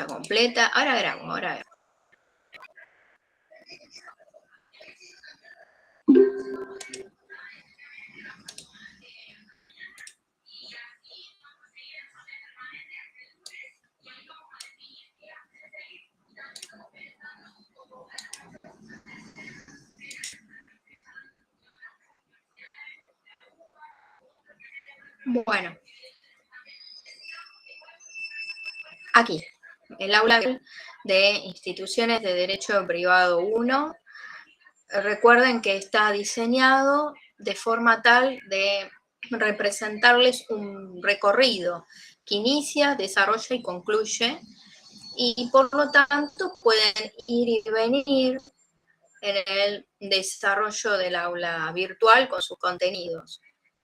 está completa. Ahora grabo. Bueno. Aquí, el aula de instituciones de derecho privado 1. Recuerden que está diseñado de forma tal de representarles un recorrido que inicia, desarrolla y concluye, y por lo tanto pueden ir y venir en el desarrollo del aula virtual con sus contenidos,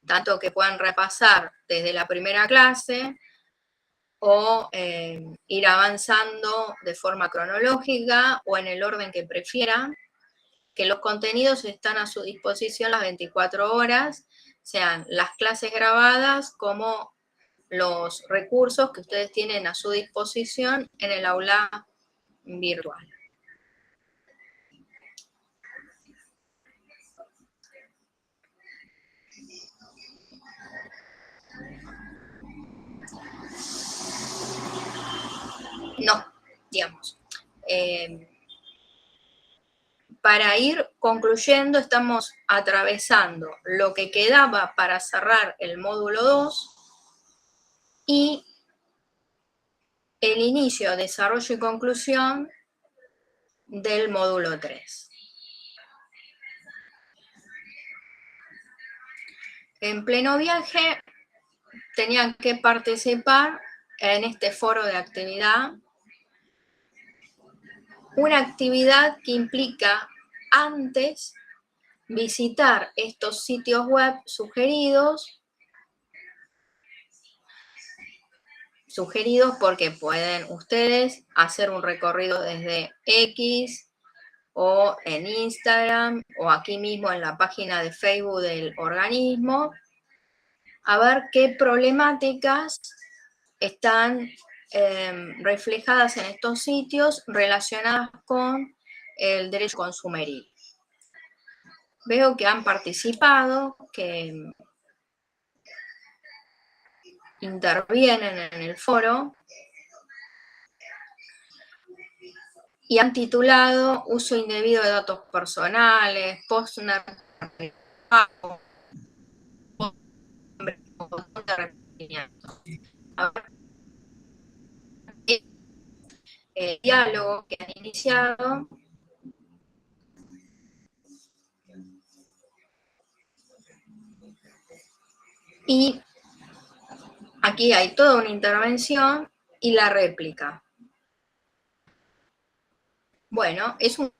tanto que puedan repasar desde la primera clase o ir avanzando de forma cronológica o en el orden que prefieran, que los contenidos están a su disposición las 24 horas, sean las clases grabadas como los recursos que ustedes tienen a su disposición en el aula virtual. No, digamos. Para ir concluyendo, estamos atravesando lo que quedaba para cerrar el módulo 2 y el inicio, desarrollo y conclusión del módulo 3. En pleno viaje tenían que participar en este foro de actividad, una actividad que implica antes visitar estos sitios web sugeridos porque pueden ustedes hacer un recorrido desde X o en Instagram o aquí mismo en la página de Facebook del organismo, a ver qué problemáticas están reflejadas en estos sitios relacionadas con el derecho consumeril. Veo que han participado, que intervienen en el foro y han titulado uso indebido de datos personales, el diálogo que han iniciado y aquí hay toda una intervención y la réplica. Bueno, es un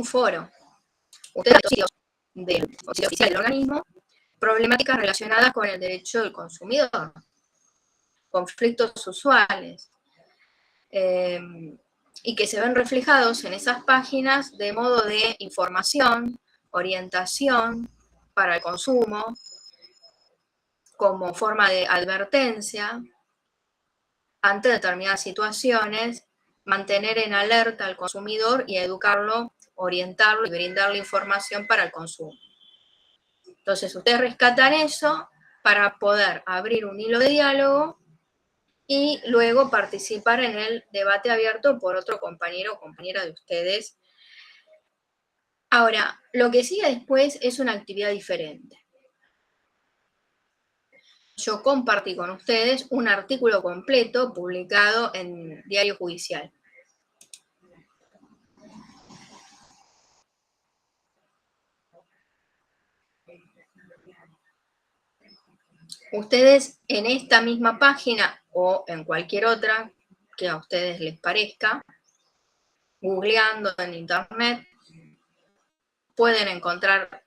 foro. Ustedes los del sitio oficial del organismo, problemáticas relacionadas con el derecho del consumidor, conflictos usuales, y que se ven reflejados en esas páginas de modo de información, orientación para el consumo, como forma de advertencia ante determinadas situaciones, mantener en alerta al consumidor y educarlo, orientarlo y brindarle información para el consumo. Entonces, ustedes rescatan eso para poder abrir un hilo de diálogo y luego participar en el debate abierto por otro compañero o compañera de ustedes. Ahora, lo que sigue después es una actividad diferente. Yo compartí con ustedes un artículo completo publicado en Diario Judicial. Ustedes en esta misma página o en cualquier otra que a ustedes les parezca, googleando en internet, pueden encontrar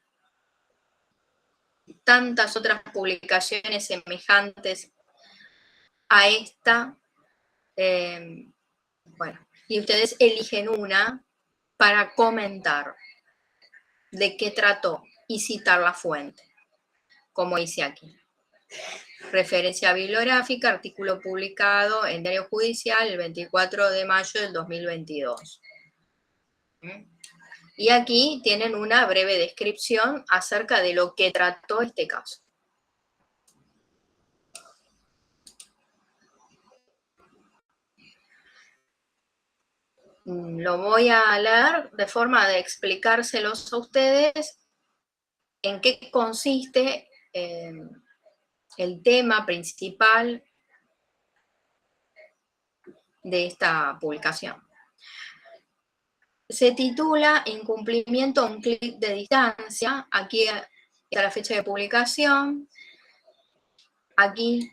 tantas otras publicaciones semejantes a esta. Bueno, y ustedes eligen una para comentar de qué trató y citar la fuente. como dice aquí. Referencia bibliográfica, artículo publicado en Diario Judicial el 24 de mayo del 2022. Y aquí tienen una breve descripción acerca de lo que trató este caso. Lo voy a leer de forma de explicárselos a ustedes en qué consiste el tema principal de esta publicación. Se titula Incumplimiento a un clic de distancia. Aquí está la fecha de publicación. Aquí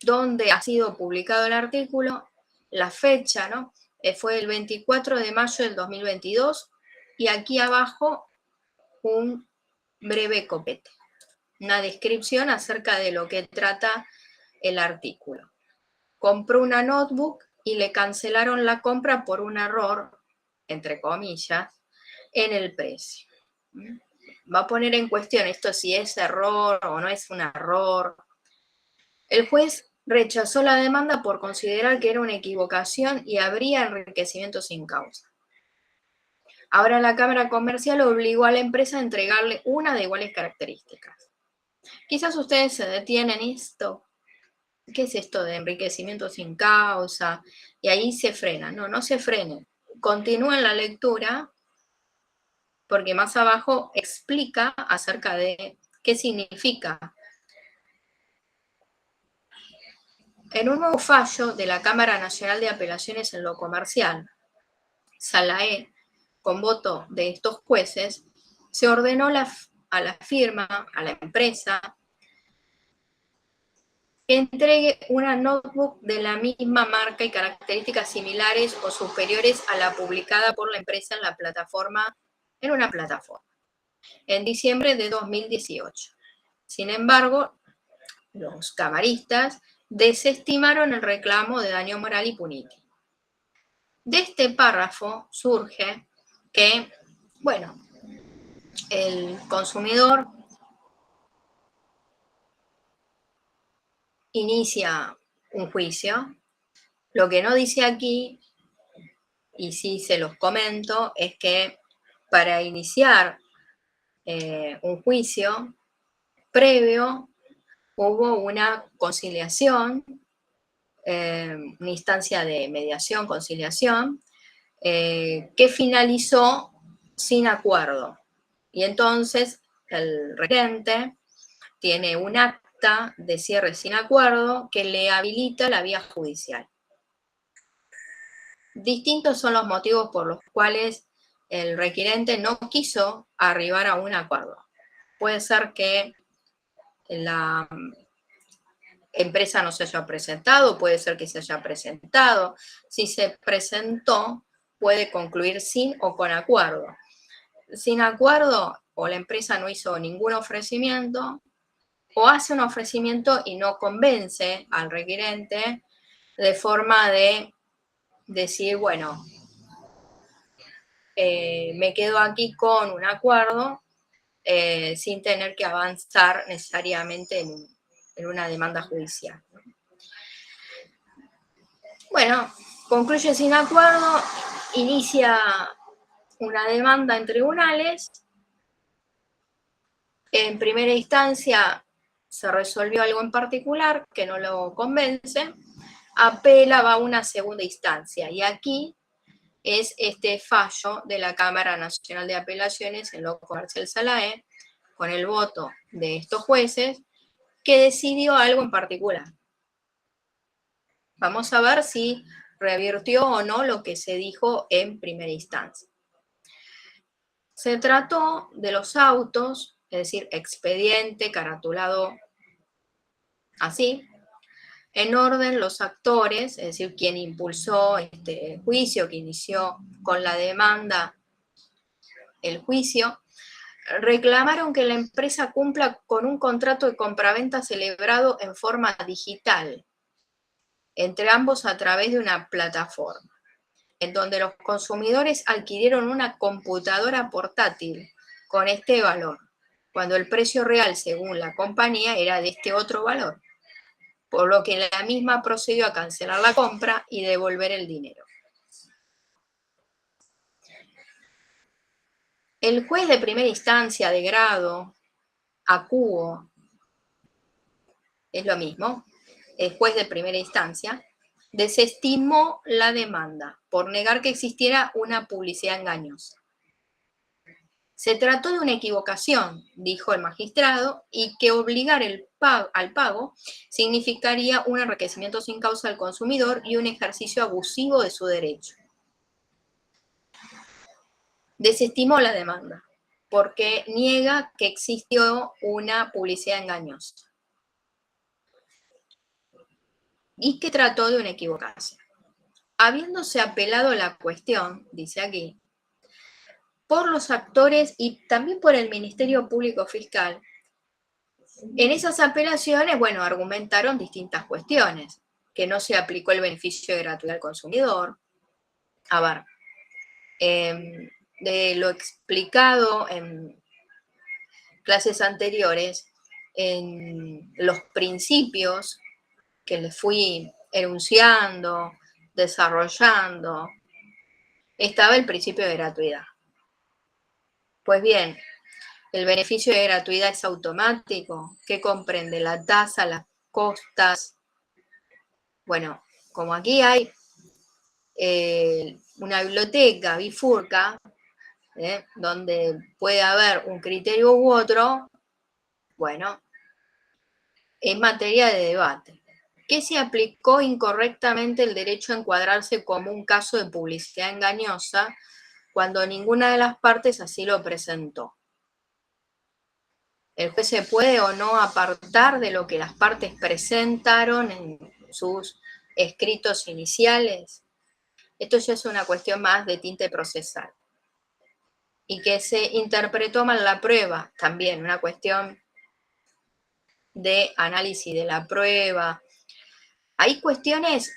donde ha sido publicado el artículo, la fecha, ¿no? Fue el 24 de mayo del 2022 y aquí abajo un breve copete, una descripción acerca de lo que trata el artículo. Compró una notebook y le cancelaron la compra por un error, entre comillas, en el precio. Va a poner en cuestión esto si es error o no es un error. El juez rechazó la demanda por considerar que era una equivocación y habría enriquecimiento sin causa. Ahora la Cámara Comercial obligó a la empresa a entregarle una de iguales características. Quizás ustedes se detienen en esto. ¿Qué es esto de enriquecimiento sin causa? Y ahí se frena. No, no se frenen. Continúen la lectura porque más abajo explica acerca de qué significa. En un nuevo fallo de la Cámara Nacional de Apelaciones en lo Comercial, Sala E, con voto de estos jueces, se ordenó a la firma, a la empresa, que entregue una notebook de la misma marca y características similares o superiores a la publicada por la empresa en una plataforma, en diciembre de 2018. Sin embargo, los camaristas desestimaron el reclamo de daño moral y punitivo. De este párrafo surge que, bueno, el consumidor inicia un juicio. Lo que no dice aquí, y sí se los comento, es que para iniciar un juicio previo hubo una conciliación, una instancia de mediación, conciliación, que finalizó sin acuerdo. Y entonces el requerente tiene un acta de cierre sin acuerdo que le habilita la vía judicial. Distintos son los motivos por los cuales el requerente no quiso arribar a un acuerdo. Puede ser que la empresa no se haya presentado, puede ser que se haya presentado. Si se presentó, puede concluir sin o con acuerdo. Sin acuerdo, o la empresa no hizo ningún ofrecimiento, o hace un ofrecimiento y no convence al requerente de forma de decir, bueno, me quedo aquí con un acuerdo sin tener que avanzar necesariamente en una demanda judicial. Bueno, concluye sin acuerdo, inicia una demanda en tribunales. En primera instancia se resolvió algo en particular que no lo convence, apela, va a una segunda instancia y aquí es este fallo de la Cámara Nacional de Apelaciones en lo comercial Sala E, con el voto de estos jueces, que decidió algo en particular. Vamos a ver si revirtió o no lo que se dijo en primera instancia. Se trató de los autos, es decir, expediente, caratulado así, en orden los actores, es decir, quien impulsó este juicio, que inició con la demanda el juicio, reclamaron que la empresa cumpla con un contrato de compraventa celebrado en forma digital, entre ambos a través de una plataforma, en donde los consumidores adquirieron una computadora portátil con este valor. cuando el precio real, según la compañía, era de este otro valor, por lo que la misma procedió a cancelar la compra y devolver el dinero. El juez de primera instancia de grado acuo, es lo mismo, el juez de primera instancia, desestimó la demanda por negar que existiera una publicidad engañosa. Se trató de una equivocación, dijo el magistrado, y que obligar al pago significaría un enriquecimiento sin causa del consumidor y un ejercicio abusivo de su derecho. Desestimó la demanda porque niega que existió una publicidad engañosa y que trató de una equivocación. Habiéndose apelado la cuestión, dice aquí, por los actores y también por el Ministerio Público Fiscal, en esas apelaciones, bueno, argumentaron distintas cuestiones, que no se aplicó el beneficio de gratuidad al consumidor. A ver, de lo explicado en clases anteriores, en los principios que les fui enunciando, desarrollando, estaba el principio de gratuidad. Pues bien, el beneficio de gratuidad es automático, que comprende la tasa, las costas. Bueno, como aquí hay una biblioteca bifurca, donde puede haber un criterio u otro, bueno, es materia de debate. ¿Qué se aplicó incorrectamente el derecho a encuadrarse como un caso de publicidad engañosa cuando ninguna de las partes así lo presentó? El juez se puede o no apartar de lo que las partes presentaron en sus escritos iniciales. Esto ya es una cuestión más de tinte procesal. Y que se interpretó mal la prueba, también una cuestión de análisis de la prueba. Hay cuestiones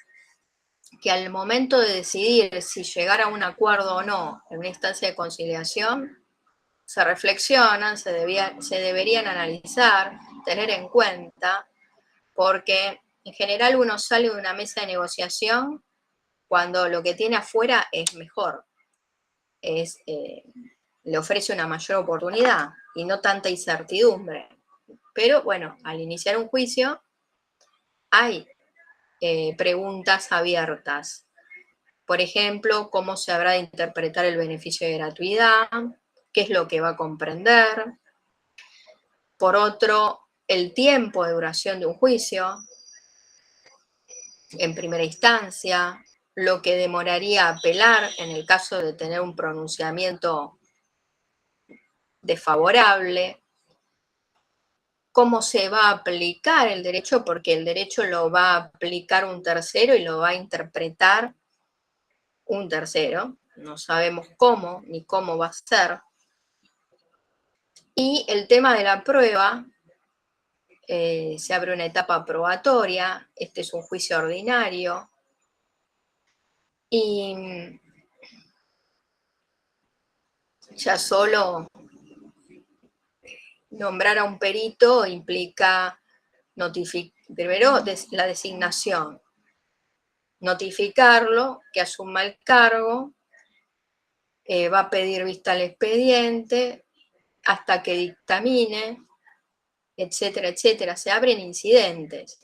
que al momento de decidir si llegar a un acuerdo o no en una instancia de conciliación, se reflexionan, se deberían analizar, tener en cuenta, porque en general uno sale de una mesa de negociación cuando lo que tiene afuera es mejor, le ofrece una mayor oportunidad y no tanta incertidumbre. Pero bueno, al iniciar un juicio hay preguntas abiertas. Por ejemplo, cómo se habrá de interpretar el beneficio de gratuidad, qué es lo que va a comprender. Por otro, el tiempo de duración de un juicio en primera instancia, lo que demoraría apelar en el caso de tener un pronunciamiento desfavorable, cómo se va a aplicar el derecho, porque el derecho lo va a aplicar un tercero y lo va a interpretar un tercero, no sabemos cómo ni cómo va a ser. Y el tema de la prueba, se abre una etapa probatoria, este es un juicio ordinario, y ya solo nombrar a un perito implica primero la designación, notificarlo, que asuma el cargo, va a pedir vista al expediente hasta que dictamine, etcétera, etcétera. Se abren incidentes.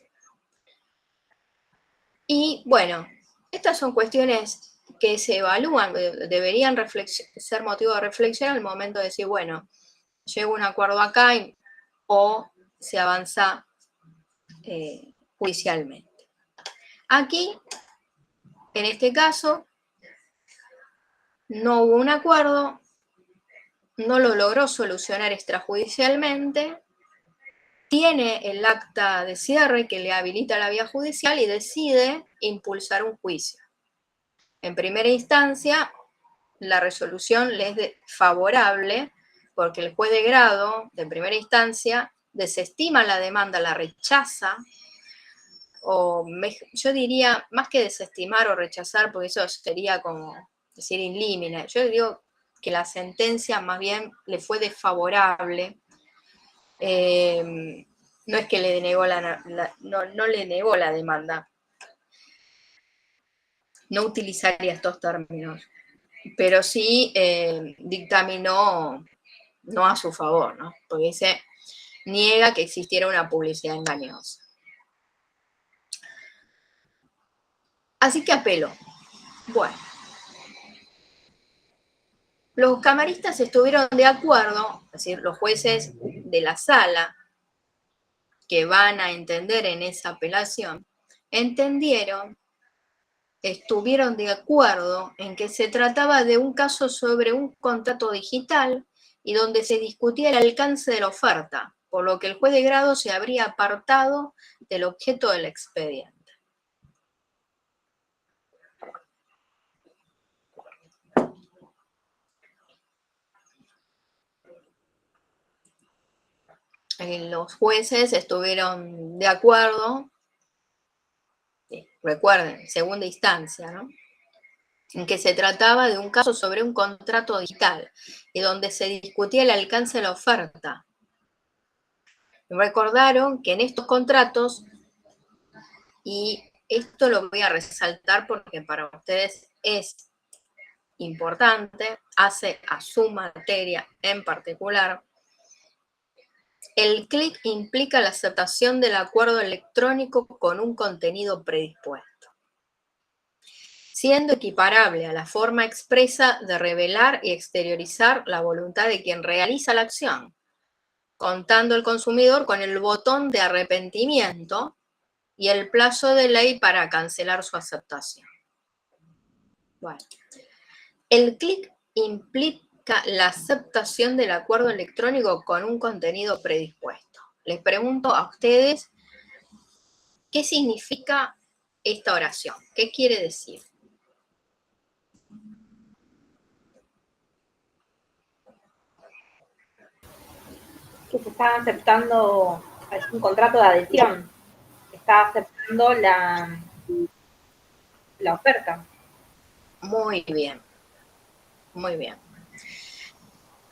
Y bueno, estas son cuestiones que se evalúan, deberían ser motivo de reflexión al momento de decir, bueno, llego a un acuerdo acá o se avanza judicialmente. Aquí, en este caso, no hubo un acuerdo, no lo logró solucionar extrajudicialmente, tiene el acta de cierre que le habilita la vía judicial y decide impulsar un juicio. En primera instancia, la resolución le es favorable porque el juez de grado de primera instancia desestima la demanda, la rechaza, yo diría, más que desestimar o rechazar, porque eso sería como decir in limine, yo digo que la sentencia más bien le fue desfavorable no es que le denegó no le negó la demanda. No utilizaría estos términos, pero sí dictaminó no a su favor, ¿no? Porque dice, niega que existiera una publicidad engañosa. Así que apeló. Bueno. Los camaristas estuvieron de acuerdo, es decir, los jueces de la sala que van a entender en esa apelación, estuvieron de acuerdo en que se trataba de un caso sobre un contrato digital y donde se discutía el alcance de la oferta, por lo que el juez de grado se habría apartado del objeto del expediente. Los jueces estuvieron de acuerdo, recuerden, segunda instancia, ¿no?, en que se trataba de un caso sobre un contrato digital y donde se discutía el alcance de la oferta. Recordaron que en estos contratos, y esto lo voy a resaltar porque para ustedes es importante, hace a su materia en particular, el clic implica la aceptación del acuerdo electrónico con un contenido predispuesto, siendo equiparable a la forma expresa de revelar y exteriorizar la voluntad de quien realiza la acción, contando el consumidor con el botón de arrepentimiento y el plazo de ley para cancelar su aceptación. Bueno, el clic implica la aceptación del acuerdo electrónico con un contenido predispuesto. Les pregunto a ustedes, ¿qué significa esta oración? ¿Qué quiere decir? Que se está aceptando, es un contrato de adhesión, está aceptando la oferta. Muy bien, muy bien.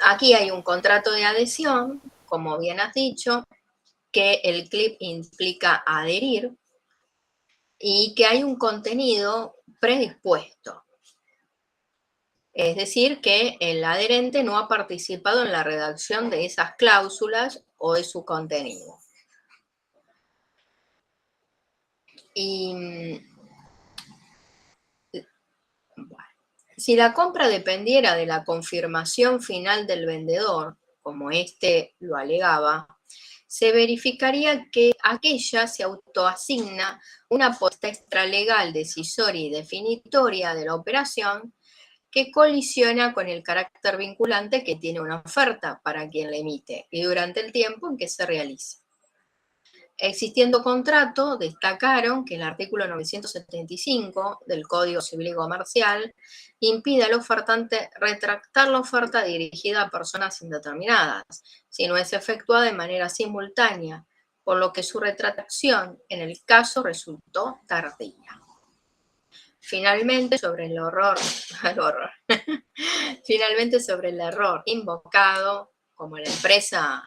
Aquí hay un contrato de adhesión, como bien has dicho, que el clic implica adherir y que hay un contenido predispuesto. Es decir, que el adherente no ha participado en la redacción de esas cláusulas o de su contenido. Y bueno, si la compra dependiera de la confirmación final del vendedor, como éste lo alegaba, se verificaría que aquella se autoasigna una potestad extralegal decisoria y definitoria de la operación que colisiona con el carácter vinculante que tiene una oferta para quien la emite y durante el tiempo en que se realiza. Existiendo contrato, destacaron que el artículo 975 del Código Civil y Comercial impide al ofertante retractar la oferta dirigida a personas indeterminadas, si no es efectuada de manera simultánea, por lo que su retractación en el caso resultó tardía. Finalmente, sobre el finalmente sobre el error invocado, como la empresa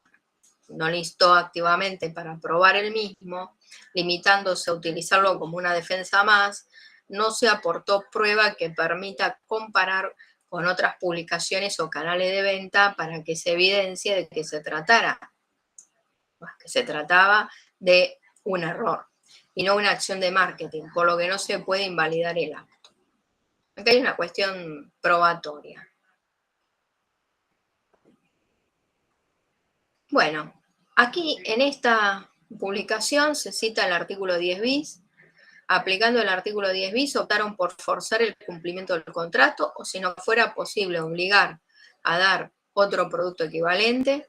no listó activamente para probar el mismo, limitándose a utilizarlo como una defensa más, no se aportó prueba que permita comparar con otras publicaciones o canales de venta para que se evidencie de que se trataba de un error y no una acción de marketing, por lo que no se puede invalidar el acto. Acá hay una cuestión probatoria. Bueno, aquí en esta publicación se cita el artículo 10 bis. Aplicando el artículo 10 bis, optaron por forzar el cumplimiento del contrato o si no fuera posible obligar a dar otro producto equivalente,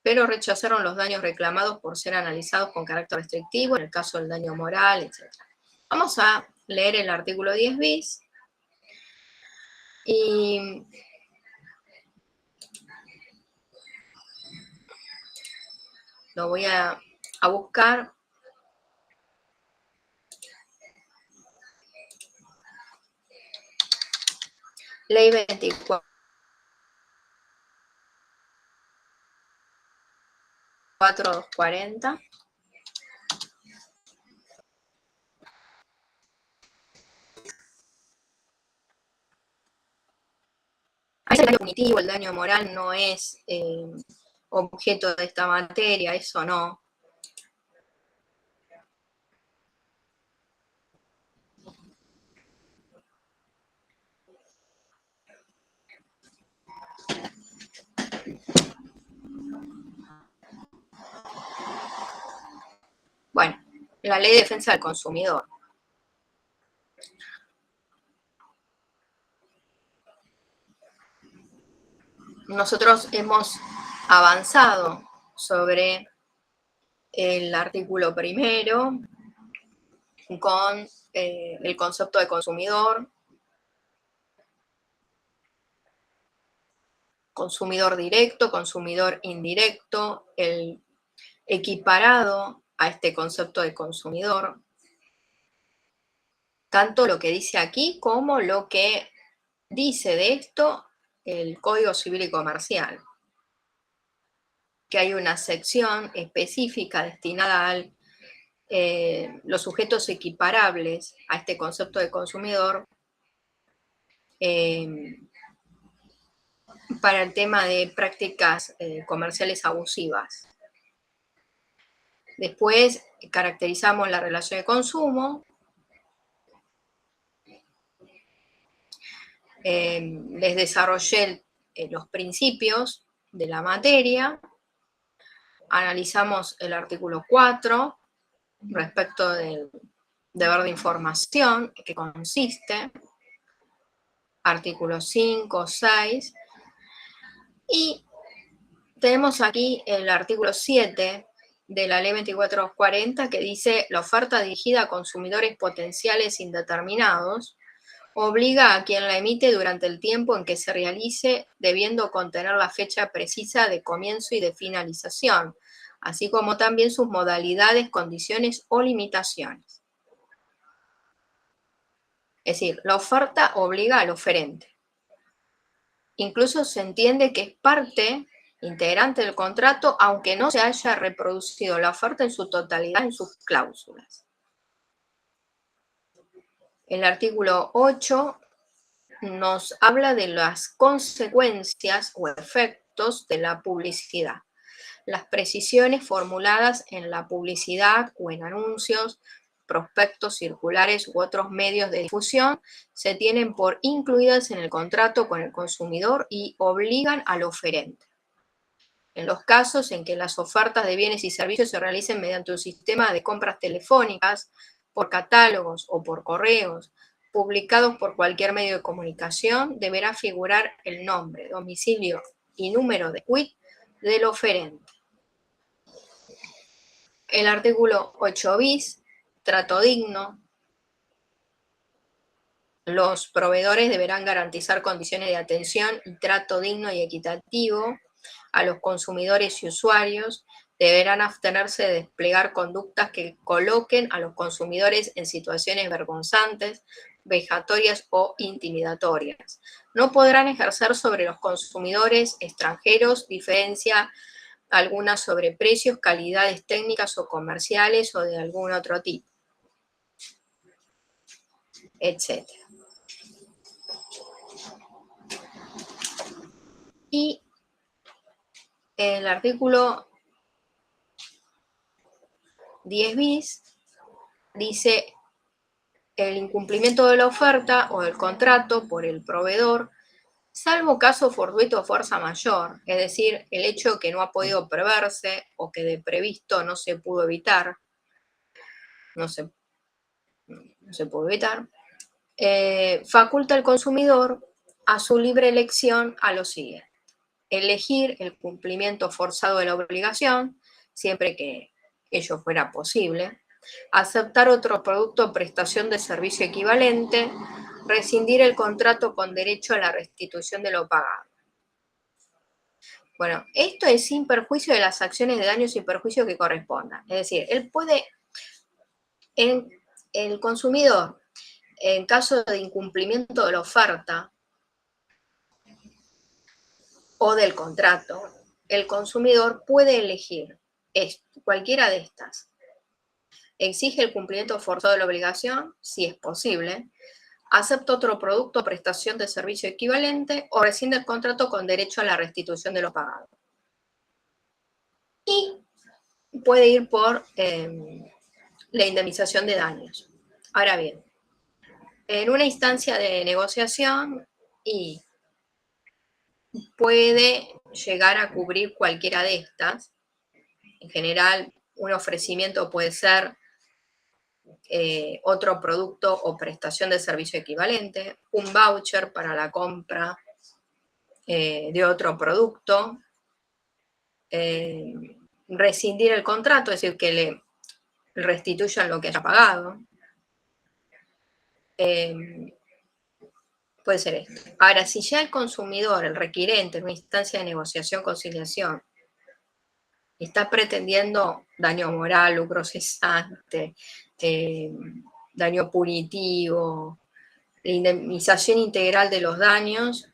pero rechazaron los daños reclamados por ser analizados con carácter restrictivo, en el caso del daño moral, etc. Vamos a leer el artículo 10 bis y lo voy a buscar. Ley 24. 4240. El daño cognitivo, el daño moral no es objeto de esta materia, eso no. Bueno, la Ley de Defensa del Consumidor. Nosotros hemos avanzado sobre el artículo primero con el concepto de consumidor, consumidor directo, consumidor indirecto, el equiparado a este concepto de consumidor, tanto lo que dice aquí como lo que dice de esto el Código Civil y Comercial, que hay una sección específica destinada a los sujetos equiparables a este concepto de consumidor para el tema de prácticas comerciales abusivas. Después caracterizamos la relación de consumo. Les desarrollé los principios de la materia. Analizamos el artículo 4 respecto del deber de información, que consiste, artículos 5, 6, y tenemos aquí el artículo 7 de la Ley 2440 que dice: la oferta dirigida a consumidores potenciales indeterminados obliga a quien la emite durante el tiempo en que se realice, debiendo contener la fecha precisa de comienzo y de finalización, así como también sus modalidades, condiciones o limitaciones. Es decir, la oferta obliga al oferente. Incluso se entiende que es parte integrante del contrato, aunque no se haya reproducido la oferta en su totalidad en sus cláusulas. El artículo 8 nos habla de las consecuencias o efectos de la publicidad. Las precisiones formuladas en la publicidad o en anuncios, prospectos, circulares u otros medios de difusión se tienen por incluidas en el contrato con el consumidor y obligan al oferente. En los casos en que las ofertas de bienes y servicios se realicen mediante un sistema de compras telefónicas, por catálogos o por correos, publicados por cualquier medio de comunicación, deberá figurar el nombre, domicilio y número de quit del oferente. El artículo 8 bis, trato digno. Los proveedores deberán garantizar condiciones de atención y trato digno y equitativo a los consumidores y usuarios. Deberán abstenerse de desplegar conductas que coloquen a los consumidores en situaciones vergonzantes, vejatorias o intimidatorias. No podrán ejercer sobre los consumidores extranjeros diferencia alguna sobre precios, calidades técnicas o comerciales o de algún otro tipo, etc. Y el artículo 10 bis dice: el incumplimiento de la oferta o del contrato por el proveedor, salvo caso fortuito o fuerza mayor, es decir, el hecho que no ha podido preverse o que de previsto no se pudo evitar, no se pudo evitar, faculta al consumidor a su libre elección a lo siguiente: elegir el cumplimiento forzado de la obligación, siempre que ello fuera posible, aceptar otro producto o prestación de servicio equivalente, rescindir el contrato con derecho a la restitución de lo pagado. Bueno, esto es sin perjuicio de las acciones de daños y perjuicios que correspondan. Es decir, él puede, el consumidor, en caso de incumplimiento de la oferta o del contrato, el consumidor puede elegir cualquiera de estas. Exige el cumplimiento forzado de la obligación, si es posible. Acepta otro producto o prestación de servicio equivalente o rescinde el contrato con derecho a la restitución de lo pagado. Y puede ir por la indemnización de daños. Ahora bien, en una instancia de negociación y puede llegar a cubrir cualquiera de estas. En general, un ofrecimiento puede ser otro producto o prestación de servicio equivalente, un voucher para la compra de otro producto, rescindir el contrato, es decir, que le restituyan lo que haya pagado. Puede ser esto. Ahora, si ya el consumidor, el requirente, en una instancia de negociación, conciliación, está pretendiendo daño moral, lucro cesante, daño punitivo, la indemnización integral de los daños,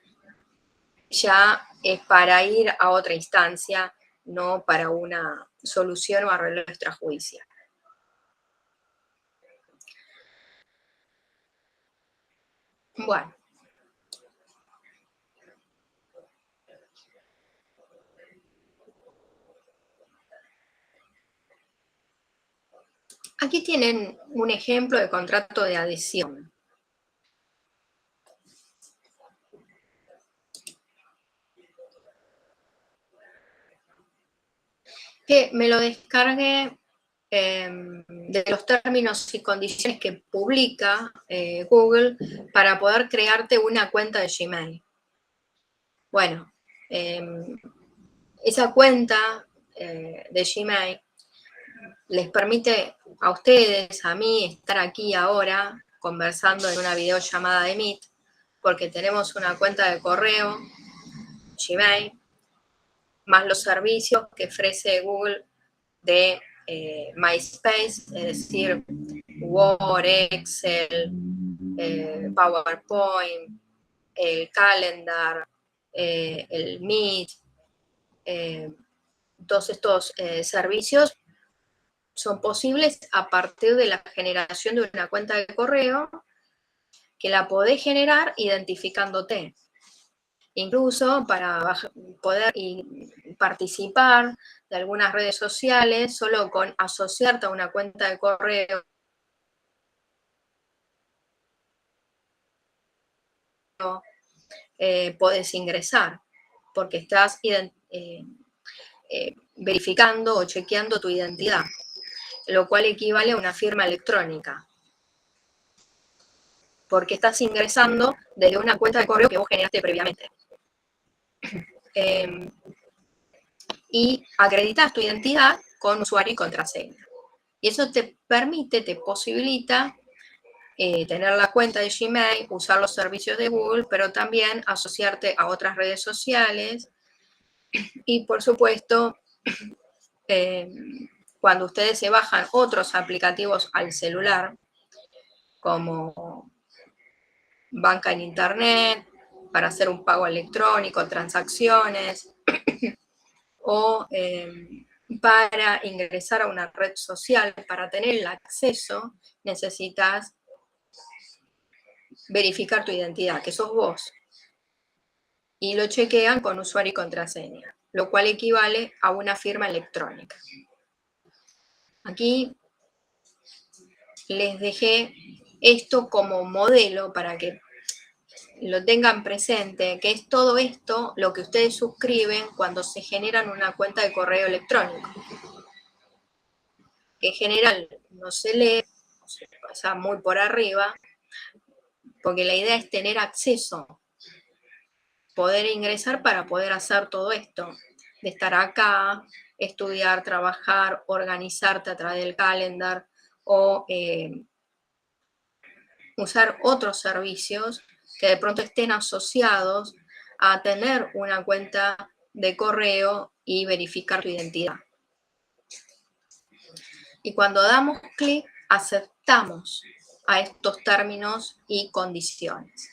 ya es para ir a otra instancia, no para una solución o arreglo extrajudicial. Bueno. Aquí tienen un ejemplo de contrato de adhesión. Que me lo descargué de los términos y condiciones que publica Google para poder crearte una cuenta de Gmail. Bueno, esa cuenta de Gmail les permite a ustedes, a mí, estar aquí ahora conversando en una videollamada de Meet, porque tenemos una cuenta de correo, Gmail, más los servicios que ofrece Google de MySpace, es decir, Word, Excel, PowerPoint, el Calendar, el Meet, todos estos servicios son posibles a partir de la generación de una cuenta de correo que la podés generar identificándote. Incluso para poder participar de algunas redes sociales, solo con asociarte a una cuenta de correo podés ingresar, porque estás verificando o chequeando tu identidad, lo cual equivale a una firma electrónica, porque estás ingresando desde una cuenta de correo que vos generaste previamente. Y acreditas tu identidad con usuario y contraseña. Y eso te permite, te posibilita tener la cuenta de Gmail, usar los servicios de Google, pero también asociarte a otras redes sociales. Y por supuesto, cuando ustedes se bajan otros aplicativos al celular, como banca en internet, para hacer un pago electrónico, transacciones, o para ingresar a una red social, para tener el acceso, necesitas verificar tu identidad, que sos vos. Y lo chequean con usuario y contraseña, lo cual equivale a una firma electrónica. Aquí les dejé esto como modelo para que lo tengan presente, que es todo esto lo que ustedes suscriben cuando se generan una cuenta de correo electrónico. Que en general no se lee, se pasa muy por arriba, porque la idea es tener acceso, poder ingresar para poder hacer todo esto, de estar acá, estudiar, trabajar, organizarte a través del calendar o usar otros servicios que de pronto estén asociados a tener una cuenta de correo y verificar tu identidad. Y cuando damos clic, aceptamos a estos términos y condiciones.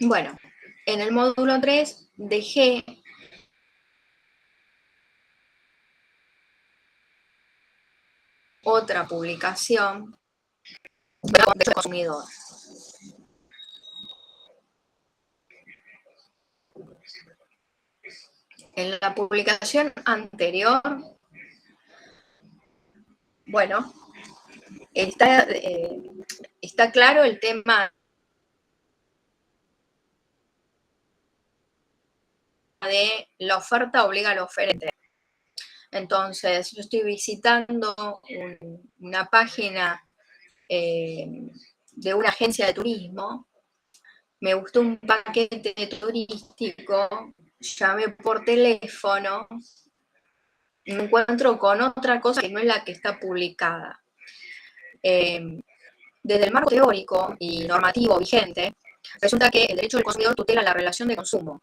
Bueno, en el módulo 3 dejé otra publicación del consumidor. En la publicación anterior, bueno, está claro el tema de la oferta obliga al oferente. Entonces, yo estoy visitando una página de una agencia de turismo, me gustó un paquete turístico, llamé por teléfono, me encuentro con otra cosa que no es la que está publicada. Desde el marco teórico y normativo vigente, resulta que el derecho del consumidor tutela la relación de consumo.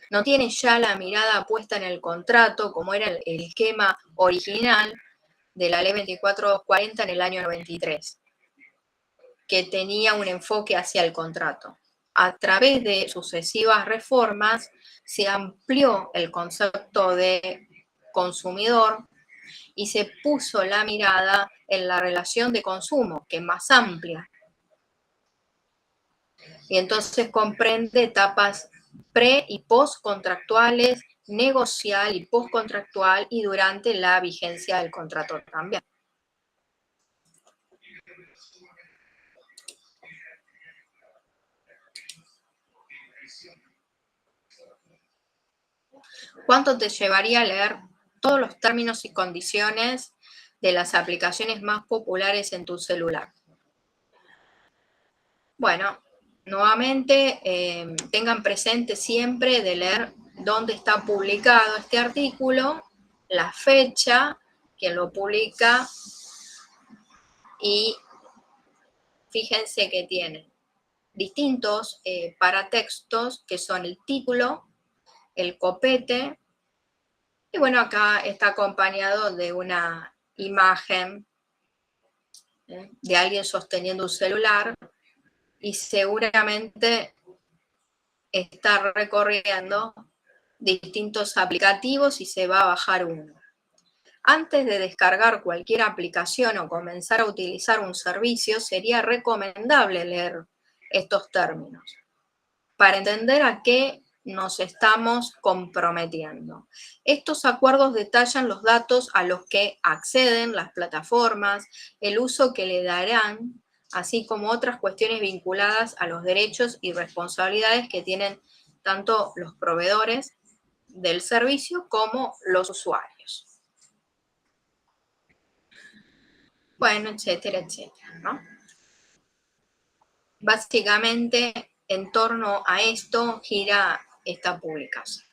No tiene ya la mirada puesta en el contrato, como era el esquema original de la ley 2440 en el año 93, que tenía un enfoque hacia el contrato. A través de sucesivas reformas se amplió el concepto de consumidor y se puso la mirada en la relación de consumo, que es más amplia. Y entonces comprende etapas pre- y post-contractuales, negocial y post-contractual y durante la vigencia del contrato también. ¿Cuánto te llevaría a leer todos los términos y condiciones de las aplicaciones más populares en tu celular? Bueno, nuevamente tengan presente siempre de leer dónde está publicado este artículo, la fecha, quién lo publica y fíjense que tienen distintos paratextos que son el título, el copete y bueno, acá está acompañado de una imagen de alguien sosteniendo un celular y seguramente está recorriendo distintos aplicativos y se va a bajar uno. Antes de descargar cualquier aplicación o comenzar a utilizar un servicio, sería recomendable leer estos términos para entender a qué nos estamos comprometiendo. Estos acuerdos detallan los datos a los que acceden las plataformas, el uso que le darán, así como otras cuestiones vinculadas a los derechos y responsabilidades que tienen tanto los proveedores del servicio como los usuarios. Bueno, etcétera, etcétera, ¿no? Básicamente, en torno a esto gira esta publicación.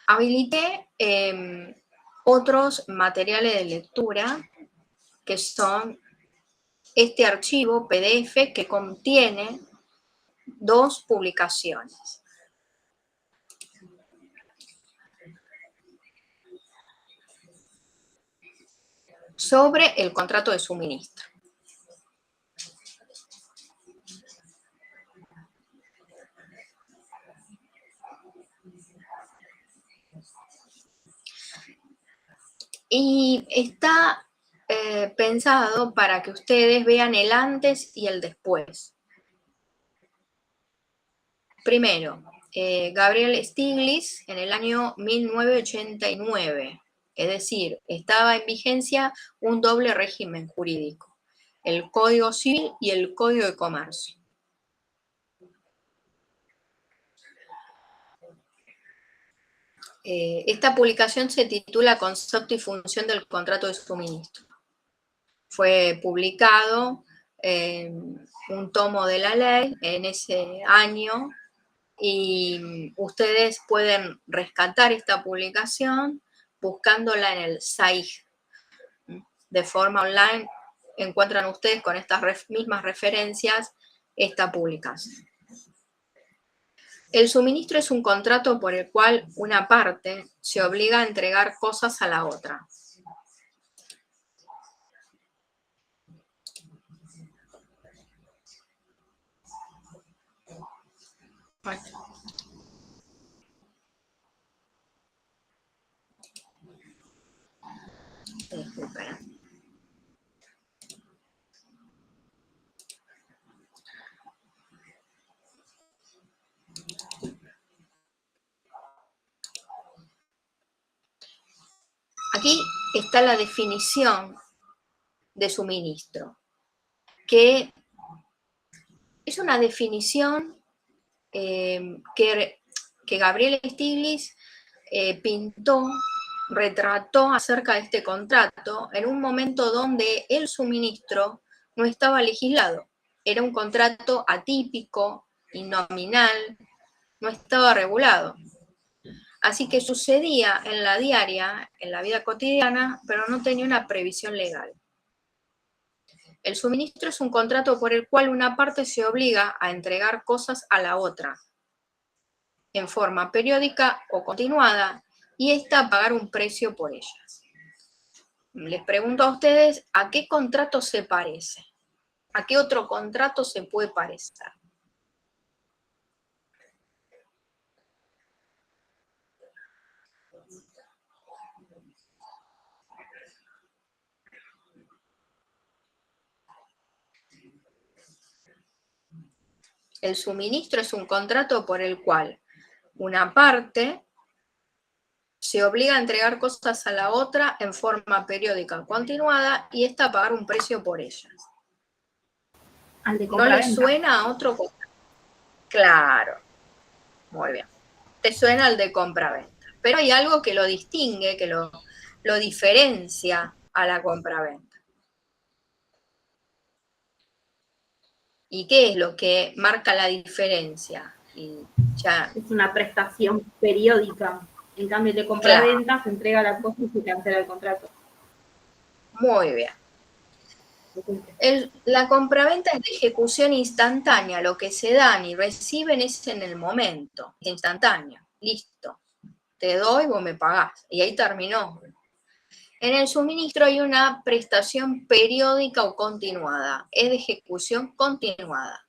Habilité otros materiales de lectura que son este archivo PDF que contiene 2 publicaciones. Sobre el contrato de suministro. Y está pensado para que ustedes vean el antes y el después. Primero, Gabriel Stiglitz en el año 1989, es decir, estaba en vigencia un doble régimen jurídico, el Código Civil y el Código de Comercio. Esta publicación se titula Concepto y función del contrato de suministro. Fue publicado un tomo de la ley en ese año y ustedes pueden rescatar esta publicación buscándola en el SAIG. De forma online encuentran ustedes con estas mismas referencias esta publicación. El suministro es un contrato por el cual una parte se obliga a entregar cosas a la otra. Bueno. Disculpen. Aquí está la definición de suministro, que es una definición que Gabriel Stiglitz pintó, retrató acerca de este contrato en un momento donde el suministro no estaba legislado. Era un contrato atípico, innominal, no estaba regulado. Así que sucedía en la diaria, en la vida cotidiana, pero no tenía una previsión legal. El suministro es un contrato por el cual una parte se obliga a entregar cosas a la otra, en forma periódica o continuada, y ésta a pagar un precio por ellas. Les pregunto a ustedes, ¿a qué contrato se parece? ¿A qué otro contrato se puede parecer? El suministro es un contrato por el cual una parte se obliga a entregar cosas a la otra en forma periódica o continuada y ésta a pagar un precio por ellas. Al de ¿No le compraventa. suena a otro contrato? Claro, muy bien. Te suena al de compraventa. Pero hay algo que lo distingue, que lo diferencia a la compraventa. ¿Y qué es lo que marca la diferencia? Y ya, Es una prestación periódica. En cambio, el de claro, compraventa se entrega la cosa y se cancela el contrato. muy bien. La compraventa es de ejecución instantánea, lo que se dan y reciben es en el momento, instantáneo, listo. Te doy, vos me pagás, y ahí terminó. En el suministro hay una prestación periódica o continuada, es de ejecución continuada.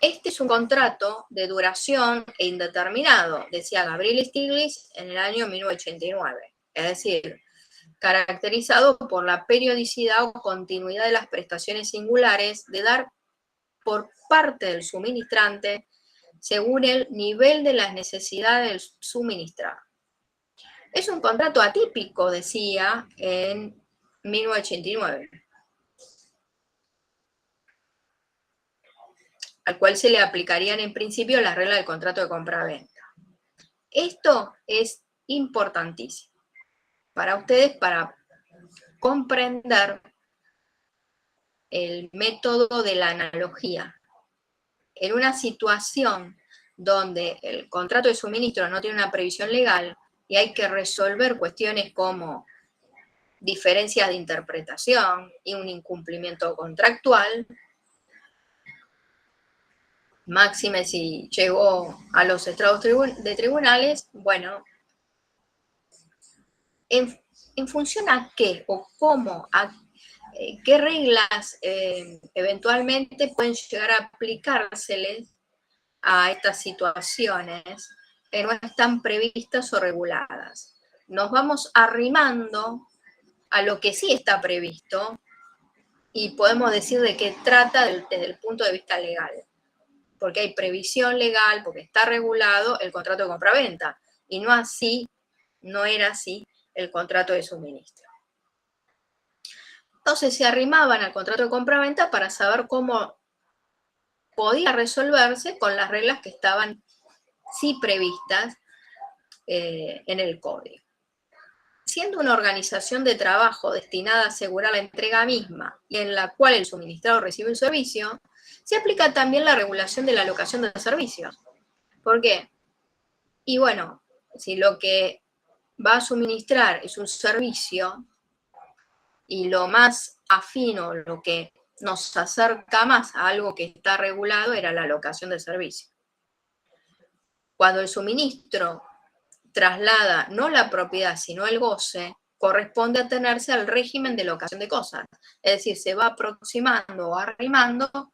Este es un contrato de duración e indeterminado, decía Gabriel Stiglitz en el año 1989, es decir, caracterizado por la periodicidad o continuidad de las prestaciones singulares de dar por parte del suministrante según el nivel de las necesidades del suministrado. Es un contrato atípico, decía en 1989, al cual se le aplicarían en principio las reglas del contrato de compra-venta. Esto es importantísimo para ustedes para comprender el método de la analogía. En una situación donde el contrato de suministro no tiene una previsión legal y hay que resolver cuestiones como diferencias de interpretación y un incumplimiento contractual, máxime si llegó a los estrados de tribunales, bueno, en función a qué o cómo, qué reglas eventualmente pueden llegar a aplicárseles a estas situaciones que no están previstas o reguladas. Nos vamos arrimando a lo que sí está previsto y podemos decir de qué trata desde el punto de vista legal. Porque hay previsión legal, porque está regulado el contrato de compraventa. Y no así, no era así el contrato de suministro. Entonces se arrimaban al contrato de compraventa para saber cómo podía resolverse con las reglas que estaban sí previstas en el código. Siendo una organización de trabajo destinada a asegurar la entrega misma y en la cual el suministrado recibe un servicio, se aplica también la regulación de la alocación de servicios. ¿Por qué? Y bueno, si lo que va a suministrar es un servicio y lo más afino, lo que nos acerca más a algo que está regulado era la alocación de servicio. Cuando el suministro traslada no la propiedad, sino el goce, corresponde atenerse al régimen de locación de cosas. Es decir, se va aproximando o arrimando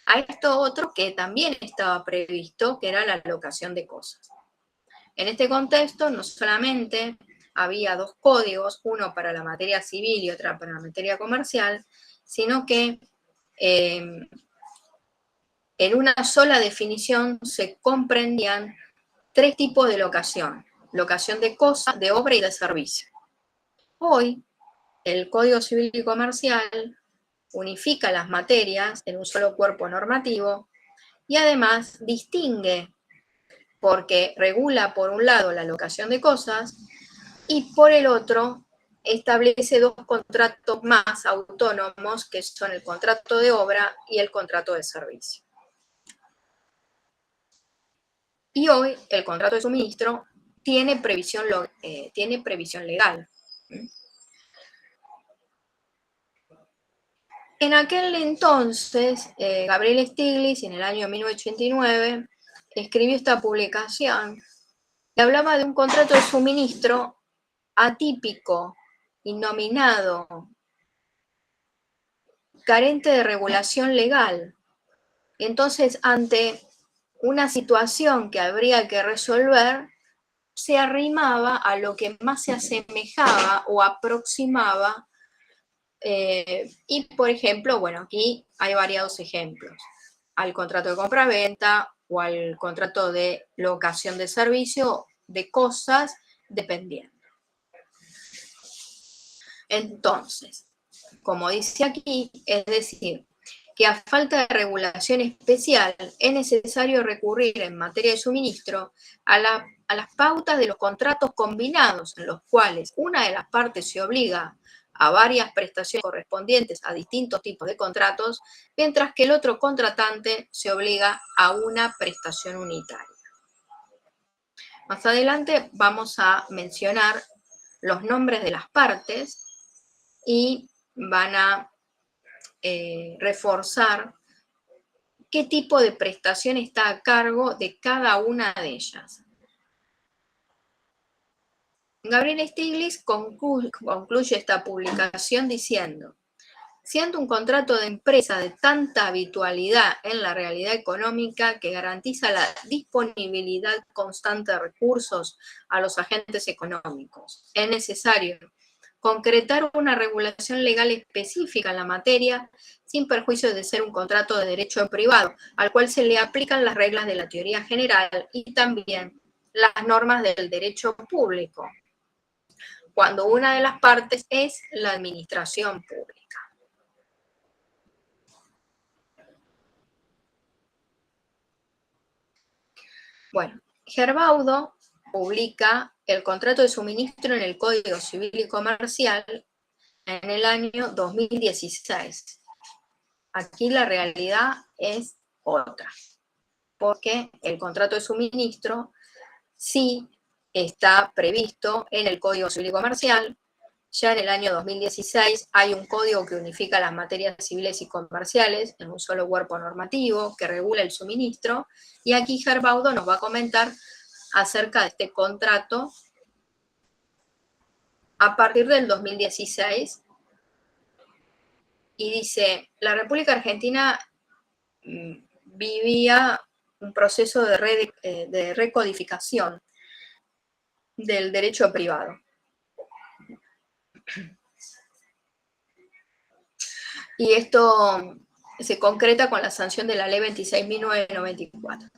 a esto otro que también estaba previsto, que era la locación de cosas. En este contexto, no solamente había dos códigos, uno para la materia civil y otro para la materia comercial, sino que en una sola definición se comprendían tres tipos de locación: locación de cosas, de obra y de servicio. Hoy, el Código Civil y Comercial unifica las materias en un solo cuerpo normativo y además distingue, porque regula por un lado la locación de cosas y por el otro establece dos contratos más autónomos, que son el contrato de obra y el contrato de servicio. Y hoy el contrato de suministro tiene previsión legal. En aquel entonces, Gabriel Stiglitz, en el año 1989, escribió esta publicación que hablaba de un contrato de suministro atípico, innominado, carente de regulación legal. Entonces, ante una situación que habría que resolver, se arrimaba a lo que más se asemejaba o aproximaba. Y, por ejemplo, bueno, aquí hay variados ejemplos: al contrato de compra-venta o al contrato de locación de servicio de cosas, dependiendo. Entonces, como dice aquí, es decir, que a falta de regulación especial es necesario recurrir en materia de suministro a las pautas de los contratos combinados, en los cuales una de las partes se obliga a varias prestaciones correspondientes a distintos tipos de contratos, mientras que el otro contratante se obliga a una prestación unitaria. Más adelante vamos a mencionar los nombres de las partes y van a reforzar qué tipo de prestación está a cargo de cada una de ellas. Gabriel Stiglitz concluye esta publicación diciendo: siendo un contrato de empresa de tanta habitualidad en la realidad económica que garantiza la disponibilidad constante de recursos a los agentes económicos, es necesario concretar una regulación legal específica en la materia, sin perjuicio de ser un contrato de derecho privado, al cual se le aplican las reglas de la teoría general y también las normas del derecho público, cuando una de las partes es la administración pública. Bueno, Gerbaudo publica el contrato de suministro en el Código Civil y Comercial en el año 2016. Aquí la realidad es otra, porque el contrato de suministro sí está previsto en el Código Civil y Comercial. Ya en el año 2016 hay un código que unifica las materias civiles y comerciales en un solo cuerpo normativo que regula el suministro, y aquí Gerbaudo nos va a comentar acerca de este contrato a partir del 2016, y dice: la República Argentina vivía un proceso de recodificación del derecho privado. Y esto se concreta con la sanción de la Ley 26.994.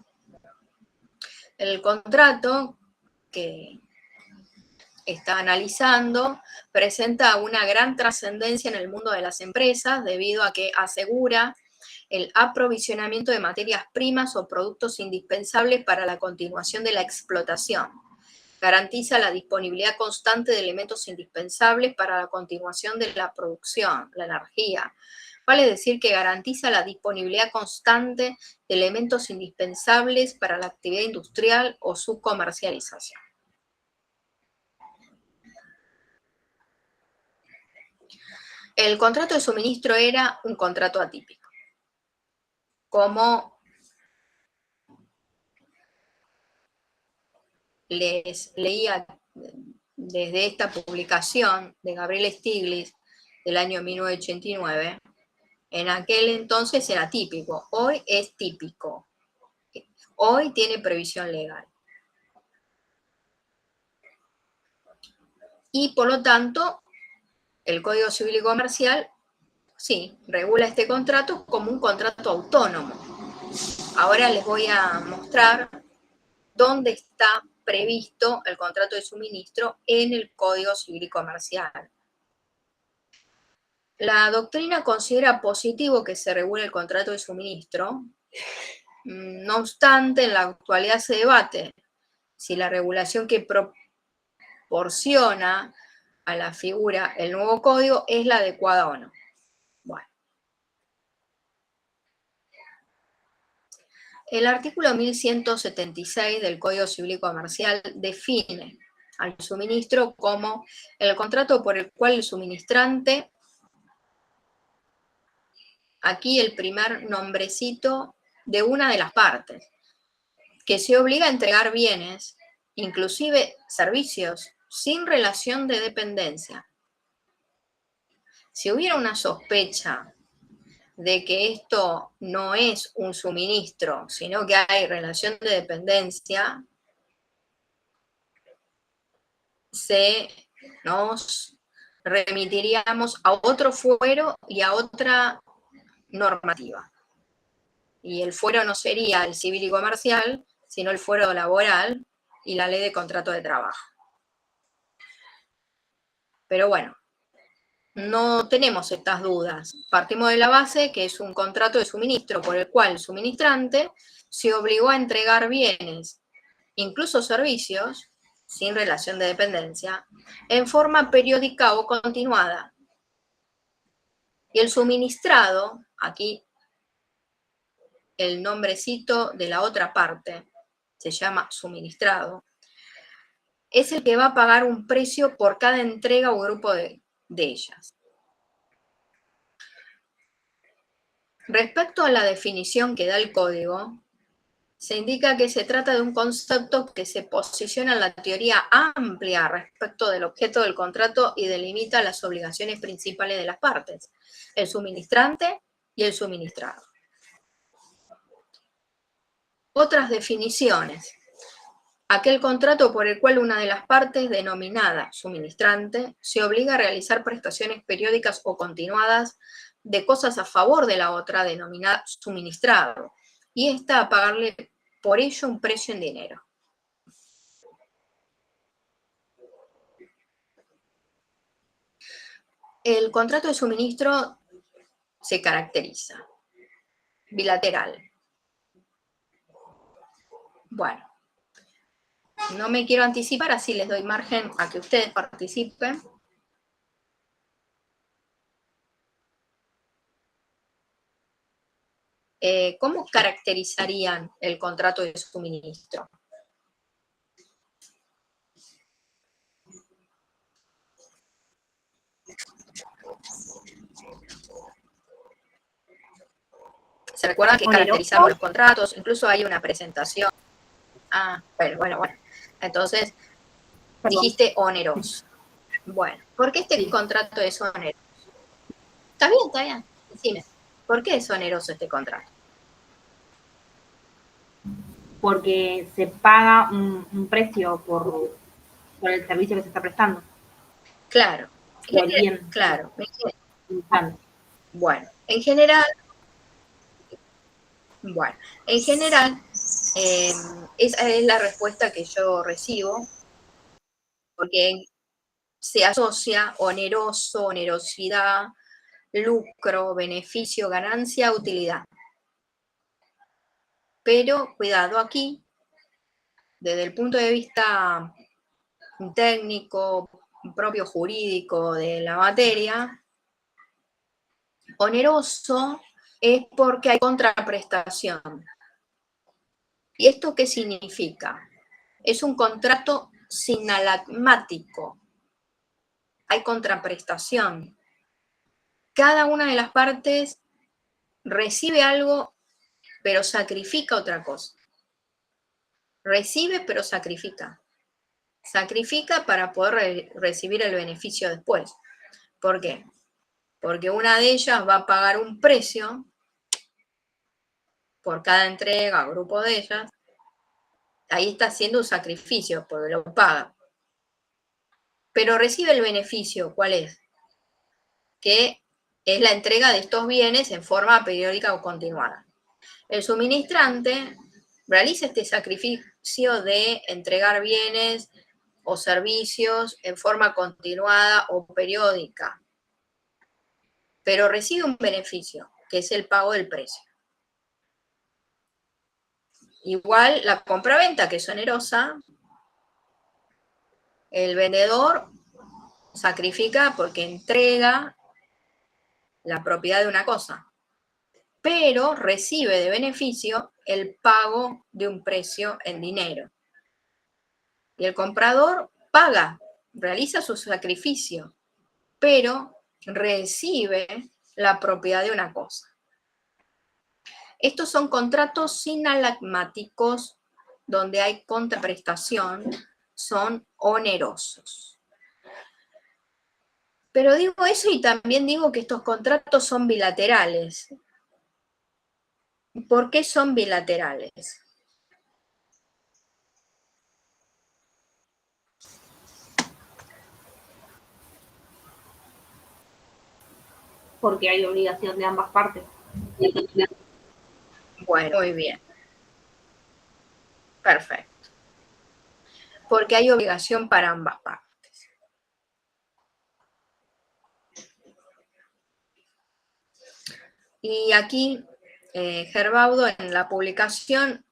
El contrato que está analizando presenta una gran trascendencia en el mundo de las empresas debido a que asegura el aprovisionamiento de materias primas o productos indispensables para la continuación de la explotación. Garantiza la disponibilidad constante de elementos indispensables para la continuación de la producción, la energía. Vale decir que garantiza la disponibilidad constante de elementos indispensables para la actividad industrial o su comercialización. El contrato de suministro era un contrato atípico. Como les leía desde esta publicación de Gabriel Stiglitz del año 1989, En aquel entonces era típico, hoy es típico. Hoy tiene previsión legal. Y por lo tanto, el Código Civil y Comercial, sí, regula este contrato como un contrato autónomo. Ahora les voy a mostrar dónde está previsto el contrato de suministro en el Código Civil y Comercial. La doctrina considera positivo que se regule el contrato de suministro. No obstante, en la actualidad se debate si la regulación que proporciona a la figura el nuevo código es la adecuada o no. Bueno. El artículo 1176 del Código Civil y Comercial define al suministro como el contrato por el cual el suministrante, aquí el primer nombrecito de una de las partes, que se obliga a entregar bienes, inclusive servicios, sin relación de dependencia. Si hubiera una sospecha de que esto no es un suministro, sino que hay relación de dependencia, nos remitiríamos a otro fuero y a otra normativa. Y el fuero no sería el civil y comercial, sino el fuero laboral y la ley de contrato de trabajo. Pero bueno, no tenemos estas dudas. Partimos de la base que es un contrato de suministro por el cual el suministrante se obligó a entregar bienes, incluso servicios, sin relación de dependencia, en forma periódica o continuada. Y el suministrado, aquí el nombrecito de la otra parte, se llama suministrado, es el que va a pagar un precio por cada entrega o grupo de ellas. Respecto a la definición que da el código, se indica que se trata de un concepto que se posiciona en la teoría amplia respecto del objeto del contrato y delimita las obligaciones principales de las partes, el suministrante y el suministrado. Otras definiciones. Aquel contrato por el cual una de las partes, denominada suministrante, se obliga a realizar prestaciones periódicas o continuadas de cosas a favor de la otra, denominada suministrado, y ésta a pagarle por ello un precio en dinero. El contrato de suministro se caracteriza bilateral. Bueno, no me quiero anticipar, así les doy margen a que ustedes participen. ¿Cómo caracterizarían el contrato de suministro? ¿Se recuerdan que caracterizamos los contratos? Incluso hay una presentación. Ah, bueno. Entonces, dijiste oneroso. Bueno, ¿por qué este contrato es oneroso? Está bien. Decime, ¿por qué es oneroso este contrato? Porque se paga un precio por el servicio que se está prestando. Claro. O el bien. Claro. Bueno, en general, esa es la respuesta que yo recibo, porque se asocia oneroso, onerosidad, lucro, beneficio, ganancia, utilidad. Pero cuidado aquí, desde el punto de vista técnico, propio jurídico de la materia, oneroso es porque hay contraprestación. ¿Y esto qué significa? Es un contrato sinalagmático. Hay contraprestación. Cada una de las partes recibe algo, pero sacrifica otra cosa. Recibe, pero sacrifica. Sacrifica para poder recibir el beneficio después. ¿Por qué? porque una de ellas va a pagar un precio por cada entrega, grupo de ellas. Ahí está haciendo un sacrificio, porque lo paga. Pero recibe el beneficio, ¿cuál es? Que es la entrega de estos bienes en forma periódica o continuada. El suministrante realiza este sacrificio de entregar bienes o servicios en forma continuada o periódica, pero recibe un beneficio, que es el pago del precio. Igual la compraventa, que es onerosa, el vendedor sacrifica porque entrega la propiedad de una cosa, pero recibe de beneficio el pago de un precio en dinero. Y el comprador paga, realiza su sacrificio, pero recibe la propiedad de una cosa. Estos son contratos sinalagmáticos donde hay contraprestación, son onerosos. Pero digo eso y también digo que estos contratos son bilaterales. ¿Por qué son bilaterales? Porque hay obligación de ambas partes. Bueno, muy bien. Perfecto. Porque hay obligación para ambas partes. Y aquí Gerbaudo en la publicación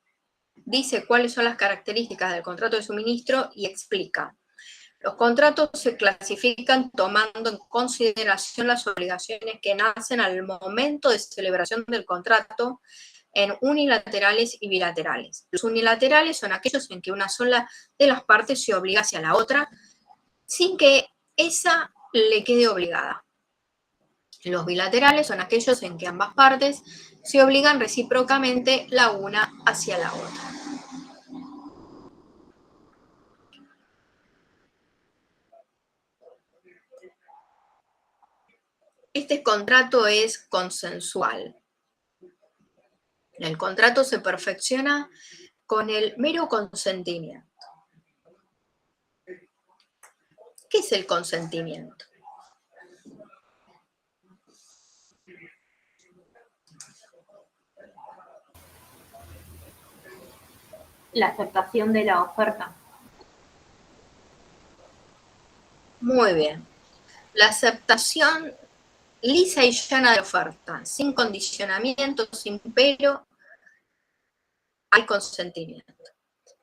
dice cuáles son las características del contrato de suministro y explica. Los contratos se clasifican tomando en consideración las obligaciones que nacen al momento de celebración del contrato en unilaterales y bilaterales. Los unilaterales son aquellos en que una sola de las partes se obliga hacia la otra sin que esa le quede obligada. Los bilaterales son aquellos en que ambas partes se obligan recíprocamente la una hacia la otra. Este contrato es consensual. El contrato se perfecciona con el mero consentimiento. ¿Qué es el consentimiento? La aceptación de la oferta. Muy bien. La aceptación lisa y llana de la oferta, sin condicionamiento, sin pero, hay consentimiento.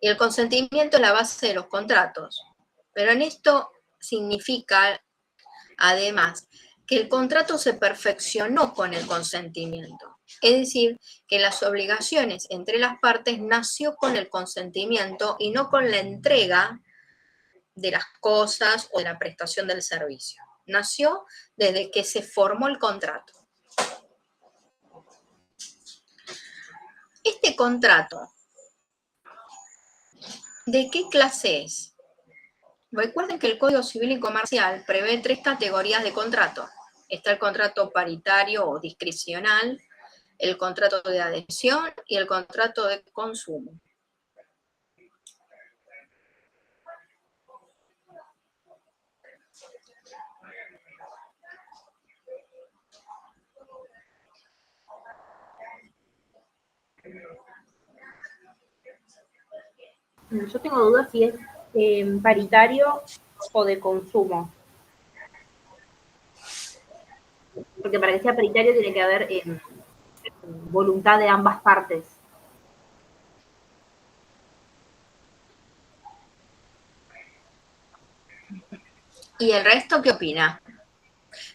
Y el consentimiento es la base de los contratos. Pero en esto significa, además, que el contrato se perfeccionó con el consentimiento. Es decir, que las obligaciones entre las partes nació con el consentimiento y no con la entrega de las cosas o de la prestación del servicio. Nació desde que se formó el contrato. Este contrato, ¿de qué clase es? Recuerden que el Código Civil y Comercial prevé 3 categorías de contrato. Está el contrato paritario o discrecional, el contrato de adhesión y el contrato de consumo. Yo tengo dudas si es paritario o de consumo. Porque para que sea paritario tiene que haber voluntad de ambas partes. ¿Y el resto qué opina?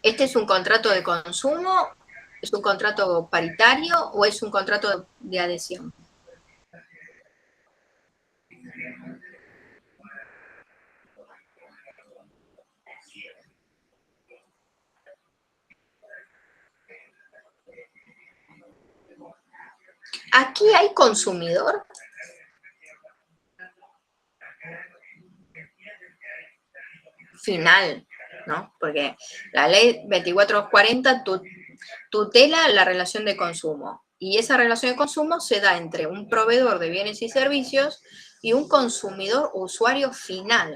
¿Este es un contrato de consumo? ¿Es un contrato paritario o es un contrato de adhesión? Aquí hay consumidor. Final. ¿no? Porque la ley 2440 tutela la relación de consumo. Y esa relación de consumo se da entre un proveedor de bienes y servicios y un consumidor o usuario final.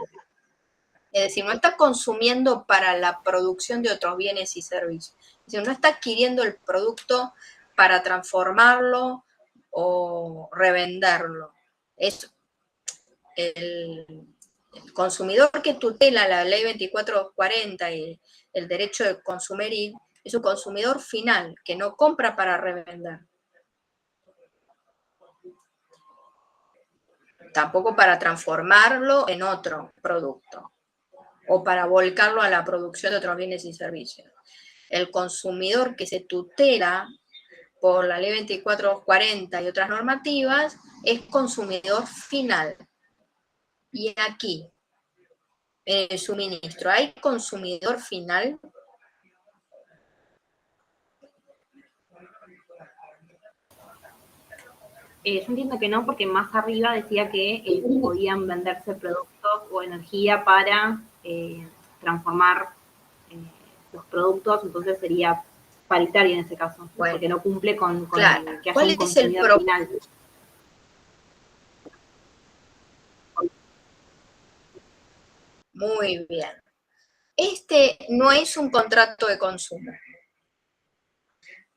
Es decir, no está consumiendo para la producción de otros bienes y servicios. Es decir, no está adquiriendo el producto para transformarlo o revenderlo. Es el consumidor que tutela la ley 2440 y el derecho de consumir es un consumidor final que no compra para revender. Tampoco para transformarlo en otro producto o para volcarlo a la producción de otros bienes y servicios. El consumidor que se tutela por la ley 2440 y otras normativas es consumidor final. Y aquí, en el suministro, ¿hay consumidor final? Yo entiendo que no, porque más arriba decía que podían venderse productos o energía para transformar los productos, entonces sería paritario en ese caso, Bueno, porque no cumple con claro. que haya ¿Cuál un es consumidor final. Muy bien. Este no es un contrato de consumo.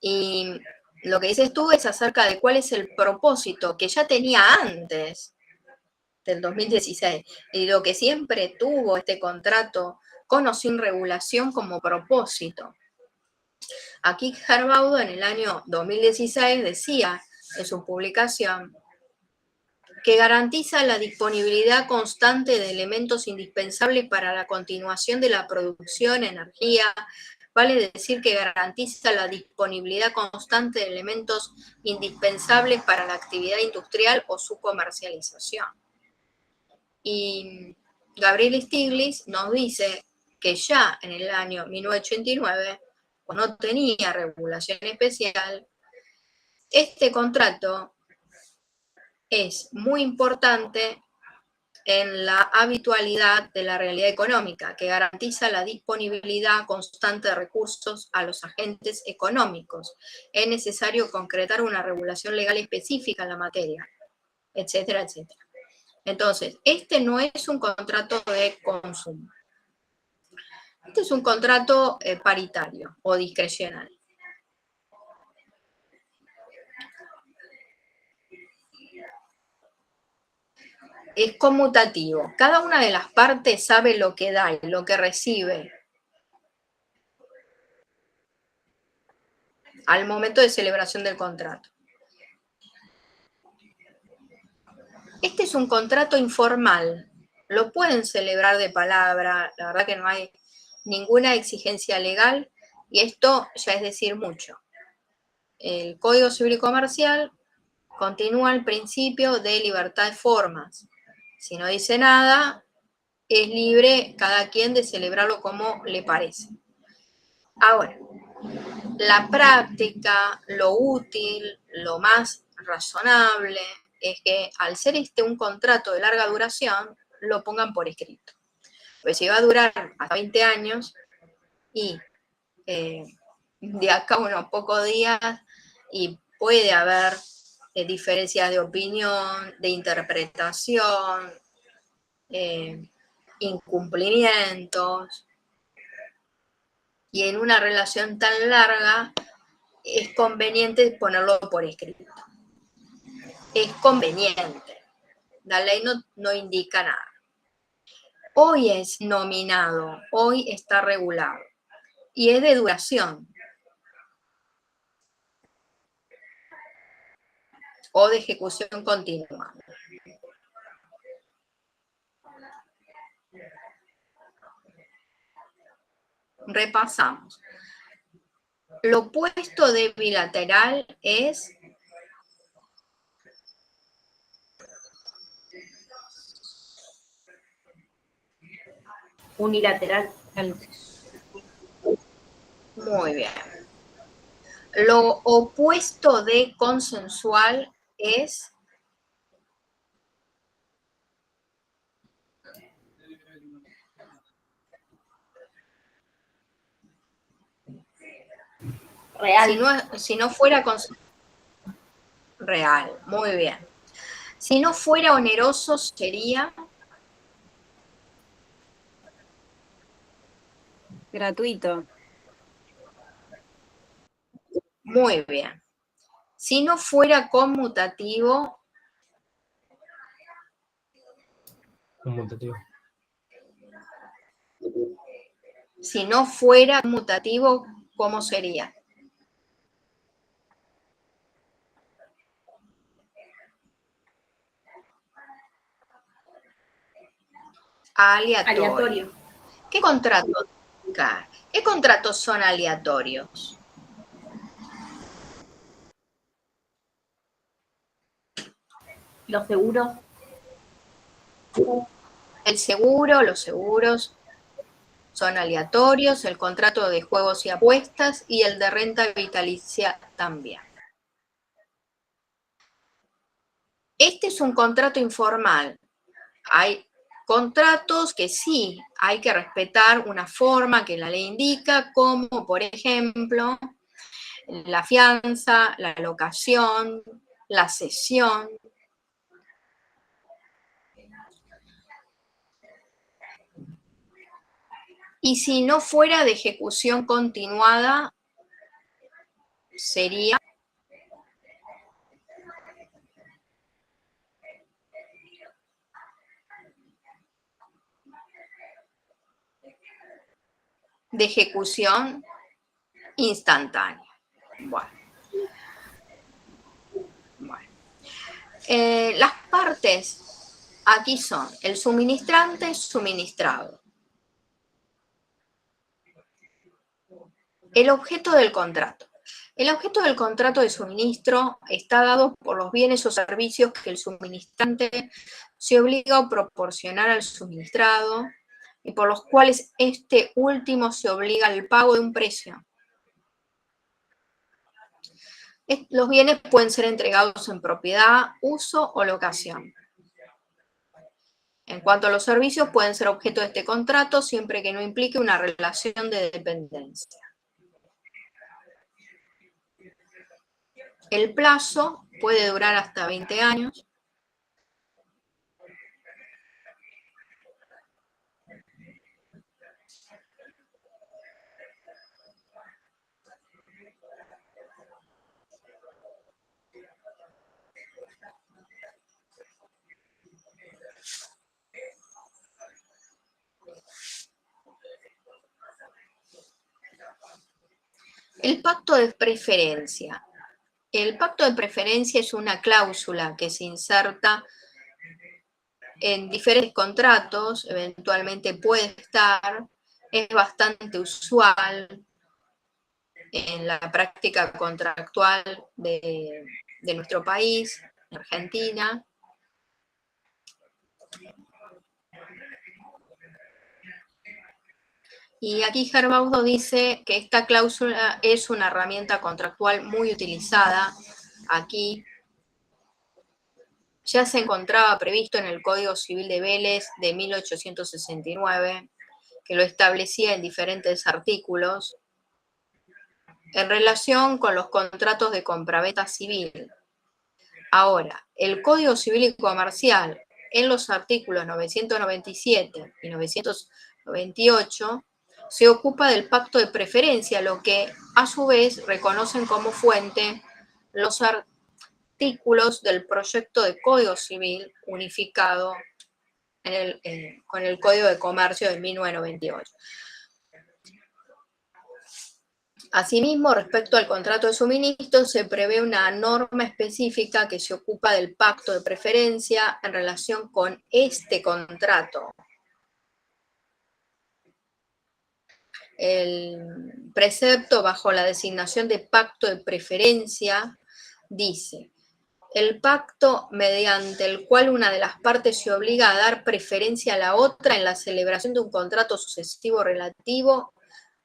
Y lo que dices tú es acerca de cuál es el propósito que ya tenía antes del 2016 y lo que siempre tuvo este contrato con o sin regulación como propósito. Aquí Gerbaudo en el año 2016 decía en su publicación que garantiza la disponibilidad constante de elementos indispensables para la continuación de la producción, energía, vale decir que garantiza la disponibilidad constante de elementos indispensables para la actividad industrial o su comercialización. Y Gabriel Stiglitz nos dice que ya en el año 1989, cuando no tenía regulación especial, este contrato es muy importante en la habitualidad de la realidad económica, que garantiza la disponibilidad constante de recursos a los agentes económicos. Es necesario concretar una regulación legal específica en la materia, etcétera, etcétera. Entonces, este no es un contrato de consumo. Este es un contrato paritario o discrecional. Es conmutativo. Cada una de las partes sabe lo que da y lo que recibe al momento de celebración del contrato. Este es un contrato informal. Lo pueden celebrar de palabra. La verdad que no hay ninguna exigencia legal y esto ya es decir mucho. El Código Civil y Comercial continúa el principio de libertad de formas. Si no dice nada, es libre cada quien de celebrarlo como le parece. Ahora, la práctica, lo útil, lo más razonable es que al ser un contrato de larga duración, lo pongan por escrito. Pues si va a durar hasta 20 años y de acá a unos pocos días y puede haber diferencias de opinión, de interpretación, incumplimientos, y en una relación tan larga es conveniente ponerlo por escrito. Es conveniente. La ley no indica nada. Hoy es nominado, hoy está regulado y es de duración o de ejecución continua. Repasamos. Lo opuesto de bilateral es Unilateral. Muy bien. Lo opuesto de consensual es Real. Si no fuera real, muy bien. Si no fuera oneroso, sería Gratuito. muy bien. Si no fuera conmutativo, Conmutativo. si no fuera conmutativo, ¿cómo sería? Aleatorio. Aleatorio. ¿Qué contratos? ¿Qué contratos son aleatorios? Los seguros. El seguro, los seguros son aleatorios, el contrato de juegos y apuestas y el de renta vitalicia también. Este es un contrato informal. Hay contratos que sí hay que respetar una forma que la ley indica, como por ejemplo la fianza, la locación, la cesión. Y si no fuera de ejecución continuada, sería de ejecución instantánea. Bueno. Las partes aquí son el suministrante, suministrado. El objeto del contrato. El objeto del contrato de suministro está dado por los bienes o servicios que el suministrante se obliga a proporcionar al suministrado y por los cuales este último se obliga al pago de un precio. Los bienes pueden ser entregados en propiedad, uso o locación. En cuanto a los servicios, pueden ser objeto de este contrato siempre que no implique una relación de dependencia. El plazo puede durar hasta 20 años. El pacto de preferencia. El pacto de preferencia es una cláusula que se inserta en diferentes contratos, eventualmente puede estar, es bastante usual en la práctica contractual de nuestro país, Argentina. Y aquí Gerbaudo dice que esta cláusula es una herramienta contractual muy utilizada aquí. Ya se encontraba previsto en el Código Civil de Vélez de 1869, que lo establecía en diferentes artículos, en relación con los contratos de compraventa civil. Ahora, el Código Civil y Comercial, en los artículos 997 y 998, se ocupa del pacto de preferencia, lo que a su vez reconocen como fuente los artículos del proyecto de Código Civil unificado con el Código de Comercio de 1998. Asimismo, respecto al contrato de suministro, se prevé una norma específica que se ocupa del pacto de preferencia en relación con este contrato. El precepto bajo la designación de pacto de preferencia dice: el pacto mediante el cual una de las partes se obliga a dar preferencia a la otra en la celebración de un contrato sucesivo relativo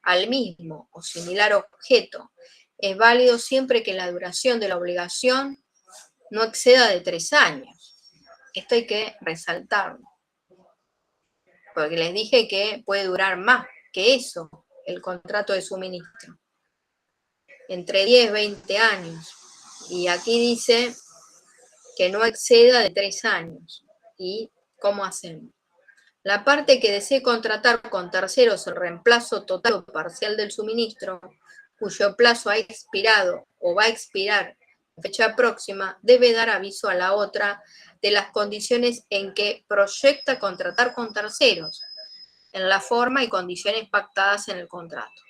al mismo o similar objeto, es válido siempre que la duración de la obligación no exceda de 3 años. Esto hay que resaltarlo, porque les dije que puede durar más que eso, el contrato de suministro. entre 10 y 20 años. Y aquí dice que no exceda de 3 años. ¿Y cómo hacemos? La parte que desee contratar con terceros el reemplazo total o parcial del suministro, cuyo plazo ha expirado o va a expirar en fecha próxima, debe dar aviso a la otra de las condiciones en que proyecta contratar con terceros, en la forma y condiciones pactadas en el contrato.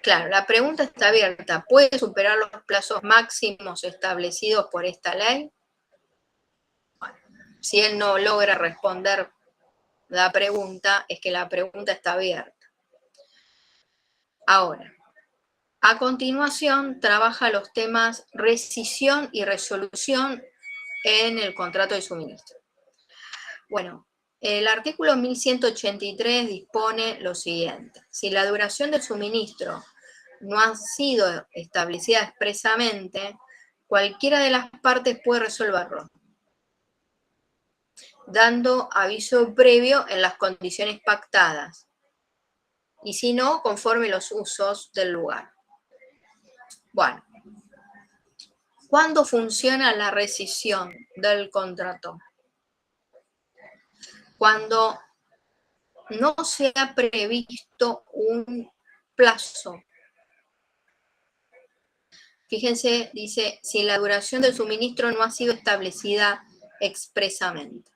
Claro, la pregunta está abierta. ¿Puede superar los plazos máximos establecidos por esta ley? Bueno, si él no logra responder la pregunta, es que la pregunta está abierta. Ahora, a continuación, trabaja los temas rescisión y resolución en el contrato de suministro. Bueno, el artículo 1183 dispone lo siguiente. Si la duración del suministro no ha sido establecida expresamente, cualquiera de las partes puede resolverlo, dando aviso previo en las condiciones pactadas, y si no, conforme los usos del lugar. Bueno, ¿cuándo funciona la rescisión del contrato? Cuando no se ha previsto un plazo. Fíjense, dice, si la duración del suministro no ha sido establecida expresamente.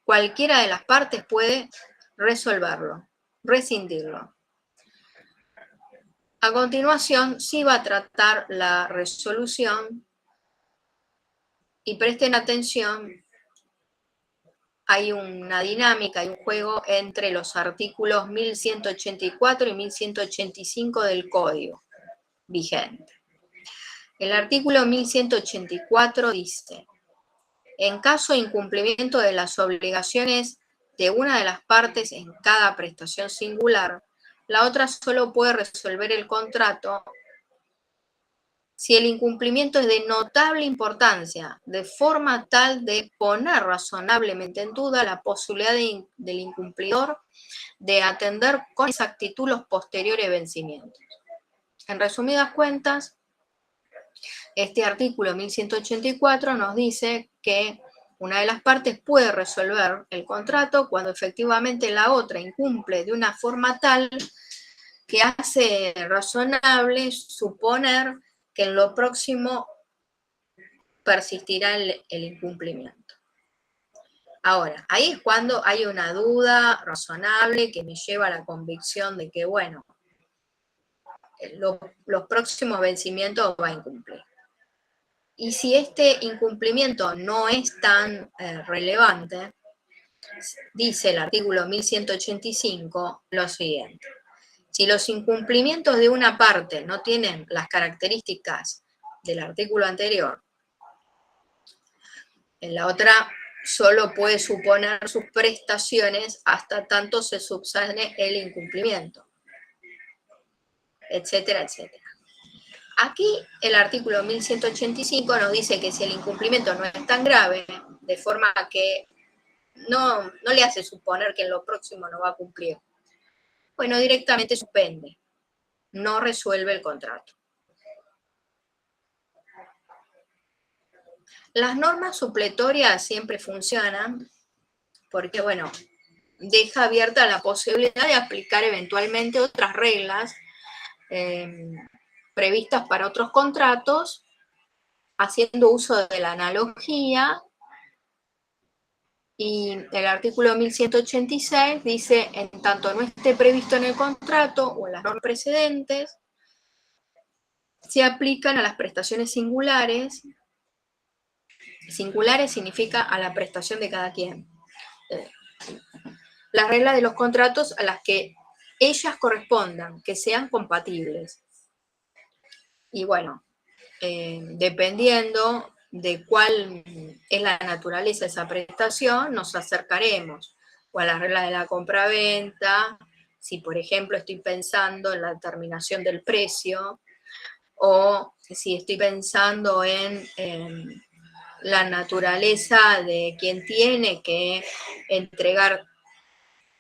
Cualquiera de las partes puede resolverlo, rescindirlo. A continuación, sí va a tratar la resolución y presten atención, hay una dinámica, hay un juego entre los artículos 1184 y 1185 del Código vigente. El artículo 1184 dice: en caso de incumplimiento de las obligaciones de una de las partes en cada prestación singular, la otra solo puede resolver el contrato si el incumplimiento es de notable importancia, de forma tal de poner razonablemente en duda la posibilidad del incumplidor de atender con exactitud los posteriores vencimientos. En resumidas cuentas, este artículo 1184 nos dice que una de las partes puede resolver el contrato cuando efectivamente la otra incumple de una forma tal que hace razonable suponer que en lo próximo persistirá el incumplimiento. Ahora, ahí es cuando hay una duda razonable que me lleva a la convicción de que, bueno, los próximos vencimientos va a incumplir. Y si este incumplimiento no es tan relevante, dice el artículo 1185 lo siguiente: si los incumplimientos de una parte no tienen las características del artículo anterior, en la otra solo puede suponer sus prestaciones hasta tanto se subsane el incumplimiento, etcétera, etcétera. Aquí el artículo 1185 nos dice que si el incumplimiento no es tan grave, de forma que no le hace suponer que en lo próximo no va a cumplir, bueno, directamente suspende, no resuelve el contrato. Las normas supletorias siempre funcionan porque, bueno, deja abierta la posibilidad de aplicar eventualmente otras reglas previstas para otros contratos, haciendo uso de la analogía. Y el artículo 1186 dice: en tanto no esté previsto en el contrato o en las normas precedentes, se aplican a las prestaciones singulares. Singulares significa a la prestación de cada quien. Las reglas de los contratos a las que ellas correspondan, que sean compatibles. Y bueno, dependiendo de cuál es la naturaleza de esa prestación, nos acercaremos o a las reglas de la compraventa, si por ejemplo estoy pensando en la determinación del precio, o si estoy pensando en la naturaleza de quien tiene que entregar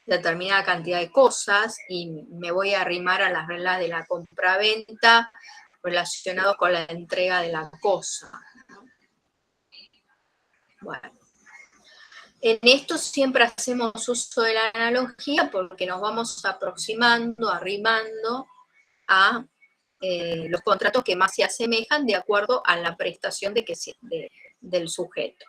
determinada cantidad de cosas y me voy a arrimar a las reglas de la compraventa relacionado con la entrega de la cosa. Bueno, en esto siempre hacemos uso de la analogía porque nos vamos aproximando, arrimando a los contratos que más se asemejan de acuerdo a la prestación del sujeto.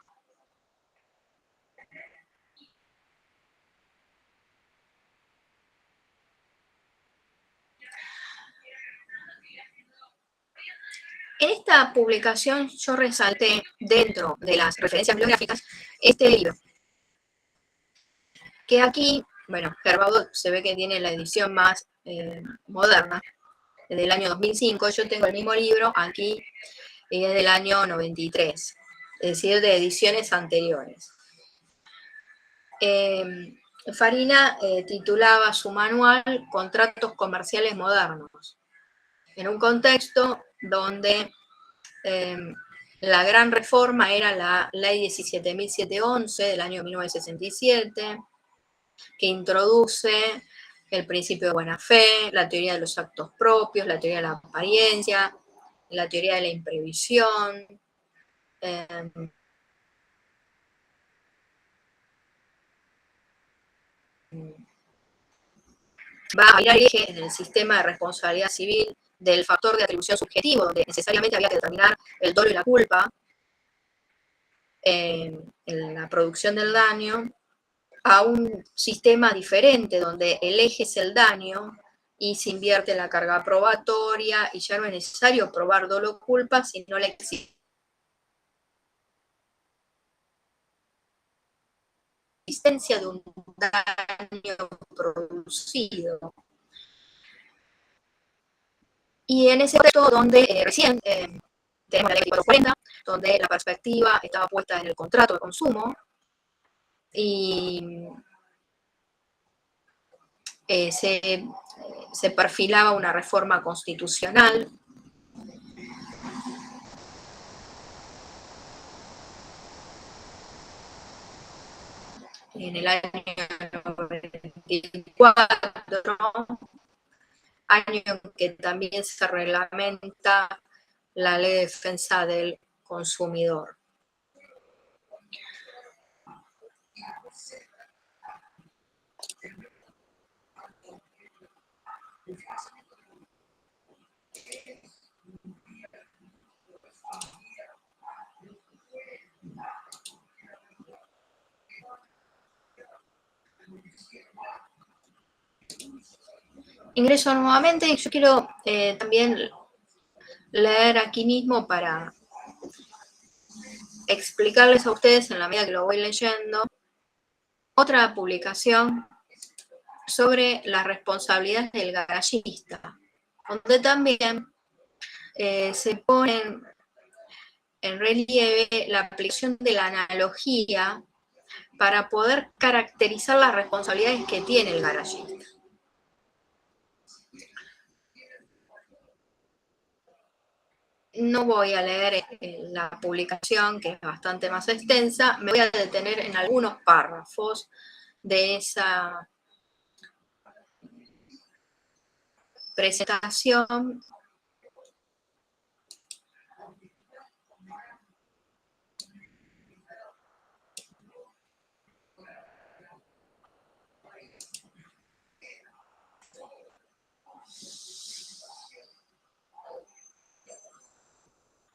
En esta publicación yo resalté dentro de las referencias bibliográficas este libro, que aquí, bueno, Herbaud se ve que tiene la edición más moderna, del año 2005, yo tengo el mismo libro aquí, es del año 93, es decir, de ediciones anteriores. Farina titulaba su manual Contratos Comerciales Modernos, en un contexto donde la gran reforma era la Ley 17.711 del año 1967, que introduce el principio de buena fe, la teoría de los actos propios, la teoría de la apariencia, la teoría de la imprevisión, va a mirar el eje en el sistema de responsabilidad civil del factor de atribución subjetivo, donde necesariamente había que determinar el dolo y la culpa en la producción del daño, a un sistema diferente, donde el eje es el daño y se invierte la carga probatoria y ya no es necesario probar dolo o culpa, sino la existencia de un daño producido. Y en ese contexto donde recién tenemos la ley 440, donde la perspectiva estaba puesta en el contrato de consumo y se perfilaba una reforma constitucional. En el año 94, año en que también se reglamenta la Ley de Defensa del Consumidor. Ingreso nuevamente y yo quiero también leer aquí mismo para explicarles a ustedes en la medida que lo voy leyendo otra publicación sobre las responsabilidades del garagista, donde también se ponen en relieve la aplicación de la analogía para poder caracterizar las responsabilidades que tiene el garagista. No voy a leer la publicación, que es bastante más extensa, me voy a detener en algunos párrafos de esa presentación.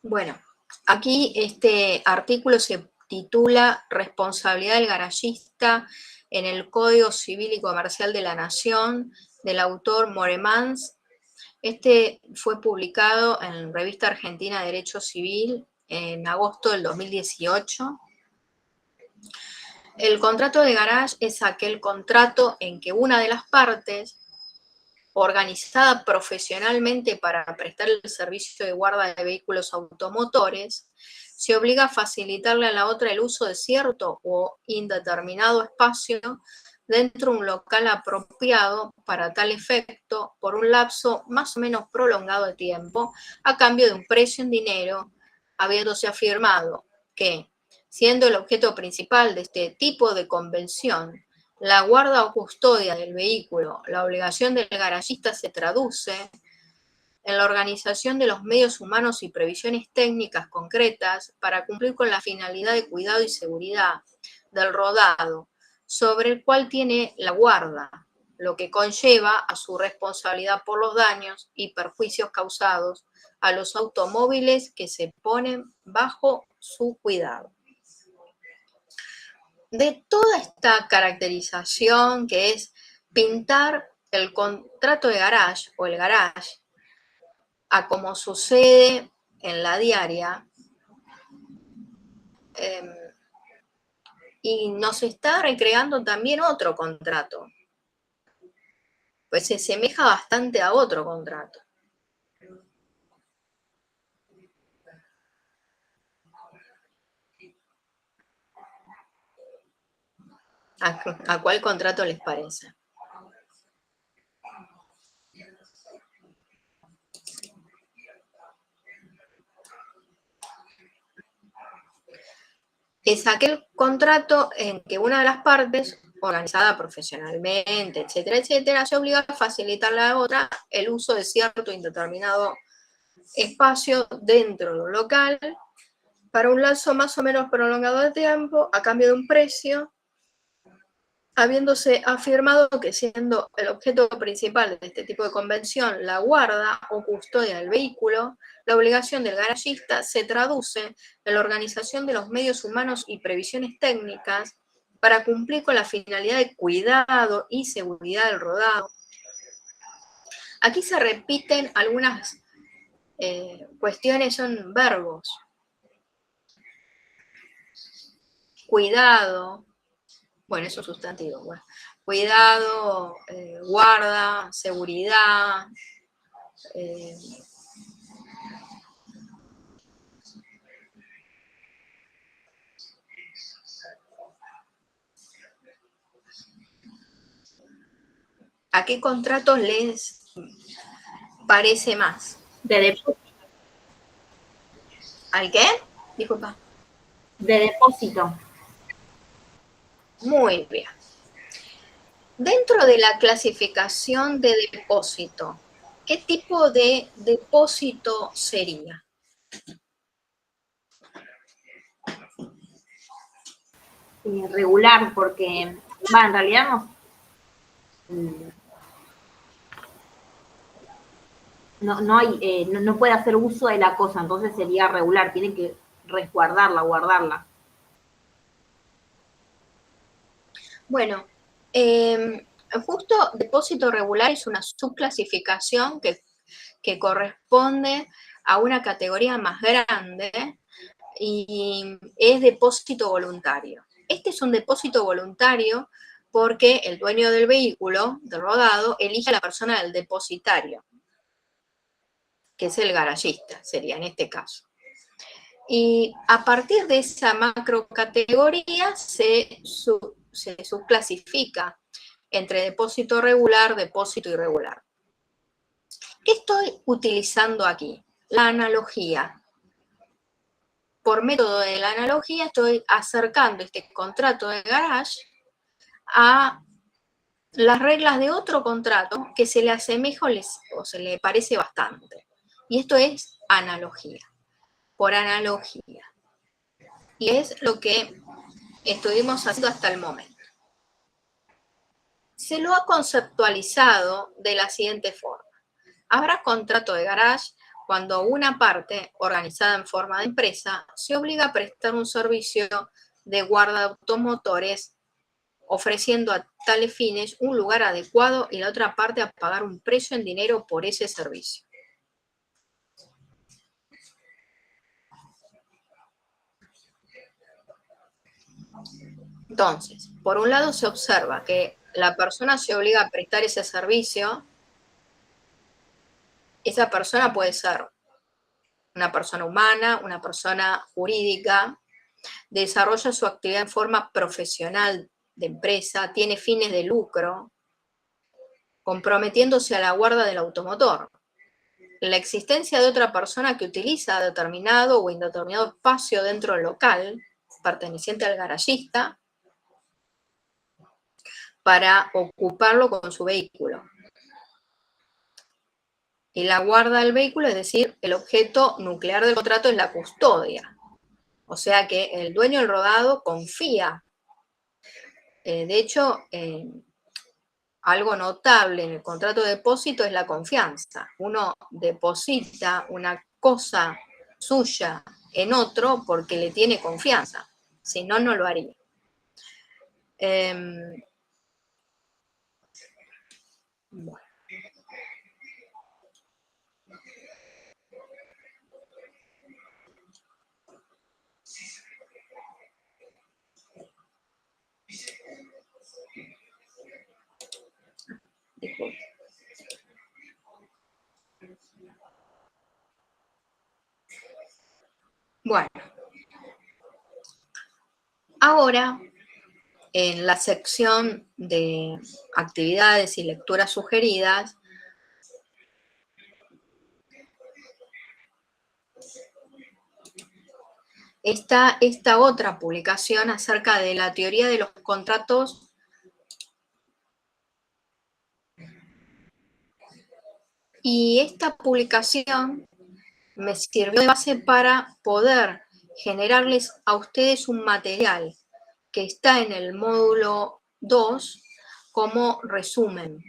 Bueno, aquí este artículo se titula Responsabilidad del garagista en el Código Civil y Comercial de la Nación, del autor Moremans. Este fue publicado en Revista Argentina de Derecho Civil en agosto del 2018. El contrato de garage es aquel contrato en que una de las partes, organizada profesionalmente para prestar el servicio de guarda de vehículos automotores, se obliga a facilitarle a la otra el uso de cierto o indeterminado espacio dentro de un local apropiado para tal efecto por un lapso más o menos prolongado de tiempo, a cambio de un precio en dinero, habiéndose afirmado que siendo el objeto principal de este tipo de convención la guarda o custodia del vehículo. La obligación del garagista se traduce en la organización de los medios humanos y previsiones técnicas concretas para cumplir con la finalidad de cuidado y seguridad del rodado, sobre el cual tiene la guarda, lo que conlleva a su responsabilidad por los daños y perjuicios causados a los automóviles que se ponen bajo su cuidado. De toda esta caracterización que es pintar el contrato de garage o el garage a como sucede en la diaria, y nos está recreando también otro contrato, pues se asemeja bastante a otro contrato. ¿A cuál contrato les parece? Es aquel contrato en que una de las partes, organizada profesionalmente, etcétera, etcétera, se obliga a facilitarle a la otra el uso de cierto indeterminado espacio dentro de un local para un lapso más o menos prolongado de tiempo a cambio de un precio, habiéndose afirmado que siendo el objeto principal de este tipo de convención la guarda o custodia del vehículo, la obligación del garagista se traduce en la organización de los medios humanos y previsiones técnicas para cumplir con la finalidad de cuidado y seguridad del rodado. Aquí se repiten algunas cuestiones, son verbos. Cuidado, bueno, es un sustantivo, bueno. Cuidado, guarda, seguridad, ¿a qué contratos les parece más? De depósito. ¿Al qué? Disculpa. De depósito. Muy bien. Dentro de la clasificación de depósito, ¿qué tipo de depósito sería? Regular, porque en realidad no puede hacer uso de la cosa, entonces sería regular, tiene que resguardarla, guardarla. Bueno, justo depósito regular es una subclasificación que corresponde a una categoría más grande y es depósito voluntario. Este es un depósito voluntario porque el dueño del vehículo, del rodado, elige a la persona del depositario, que es el garagista, sería en este caso. Y a partir de esa macrocategoría se subclasifica entre depósito regular, depósito irregular. ¿Qué estoy utilizando aquí? La analogía. Por método de la analogía estoy acercando este contrato de garage a las reglas de otro contrato que se le asemeja o se le parece bastante. Y esto es analogía, por analogía. Y es lo que estuvimos haciendo hasta el momento. Se lo ha conceptualizado de la siguiente forma. Habrá contrato de garage cuando una parte, organizada en forma de empresa, se obliga a prestar un servicio de guarda de automotores, ofreciendo a tales fines un lugar adecuado y la otra parte a pagar un precio en dinero por ese servicio. Entonces, por un lado se observa que la persona se obliga a prestar ese servicio. Esa persona puede ser una persona humana, una persona jurídica, desarrolla su actividad en forma profesional de empresa, tiene fines de lucro, comprometiéndose a la guarda del automotor. La existencia de otra persona que utiliza determinado o indeterminado espacio dentro del local perteneciente al garagista para ocuparlo con su vehículo. Y la guarda del vehículo, es decir, el objeto nuclear del contrato es la custodia. O sea que el dueño del rodado confía. De hecho, algo notable en el contrato de depósito es la confianza. Uno deposita una cosa suya en otro porque le tiene confianza. Si no, no lo haría. Bueno. Bueno, ahora en la sección de actividades y lecturas sugeridas, está esta otra publicación acerca de la teoría de los contratos y esta publicación me sirvió de base para poder generarles a ustedes un material que está en el módulo 2 como resumen,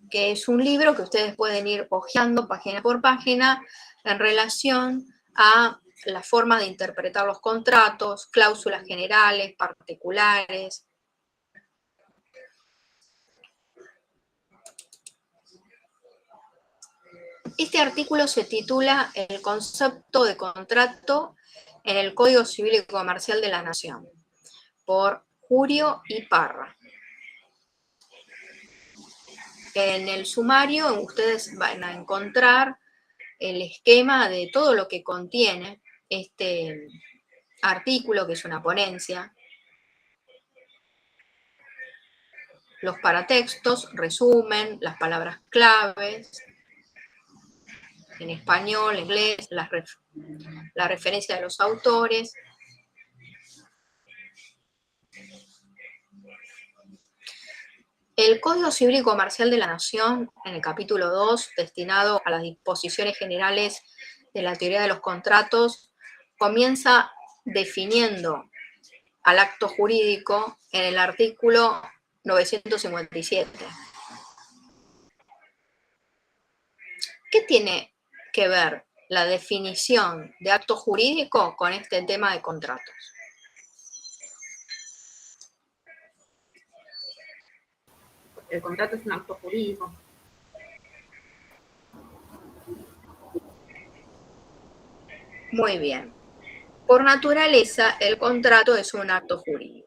que es un libro que ustedes pueden ir hojeando página por página en relación a la forma de interpretar los contratos, cláusulas generales, particulares. Este artículo se titula El concepto de contrato en el Código Civil y Comercial de la Nación, por Jurio y Parra. En el sumario ustedes van a encontrar el esquema de todo lo que contiene este artículo, que es una ponencia, los paratextos, resumen, las palabras claves, en español, inglés, la referencia de los autores. El Código Civil y Comercial de la Nación, en el capítulo 2, destinado a las disposiciones generales de la teoría de los contratos, comienza definiendo al acto jurídico en el artículo 957. ¿Qué tiene que ver la definición de acto jurídico con este tema de contratos? El contrato es un acto jurídico. Muy bien. Por naturaleza, el contrato es un acto jurídico.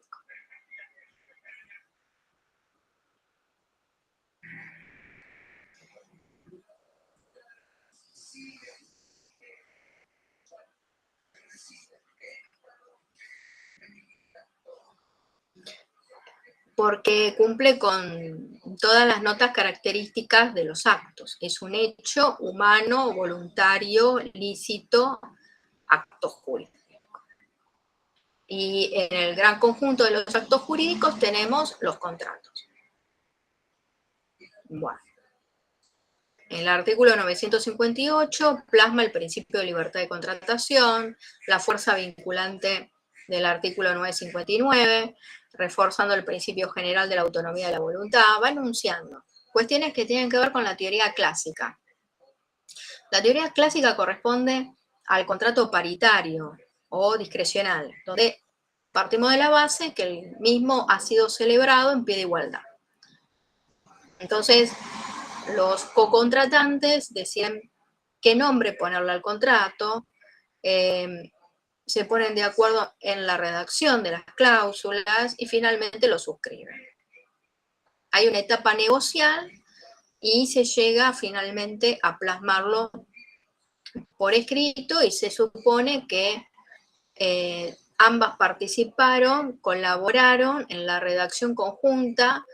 Porque cumple con todas las notas características de los actos. Es un hecho humano, voluntario, lícito, acto jurídico. Y en el gran conjunto de los actos jurídicos tenemos los contratos. Bueno. El artículo 958 plasma el principio de libertad de contratación, la fuerza vinculante del artículo 959, reforzando el principio general de la autonomía de la voluntad, va enunciando cuestiones que tienen que ver con la teoría clásica. La teoría clásica corresponde al contrato paritario o discrecional, donde partimos de la base que el mismo ha sido celebrado en pie de igualdad. Entonces, los cocontratantes deciden qué nombre ponerle al contrato, se ponen de acuerdo en la redacción de las cláusulas y finalmente lo suscriben. Hay una etapa negocial y se llega finalmente a plasmarlo por escrito y se supone que ambas participaron, colaboraron en la redacción conjunta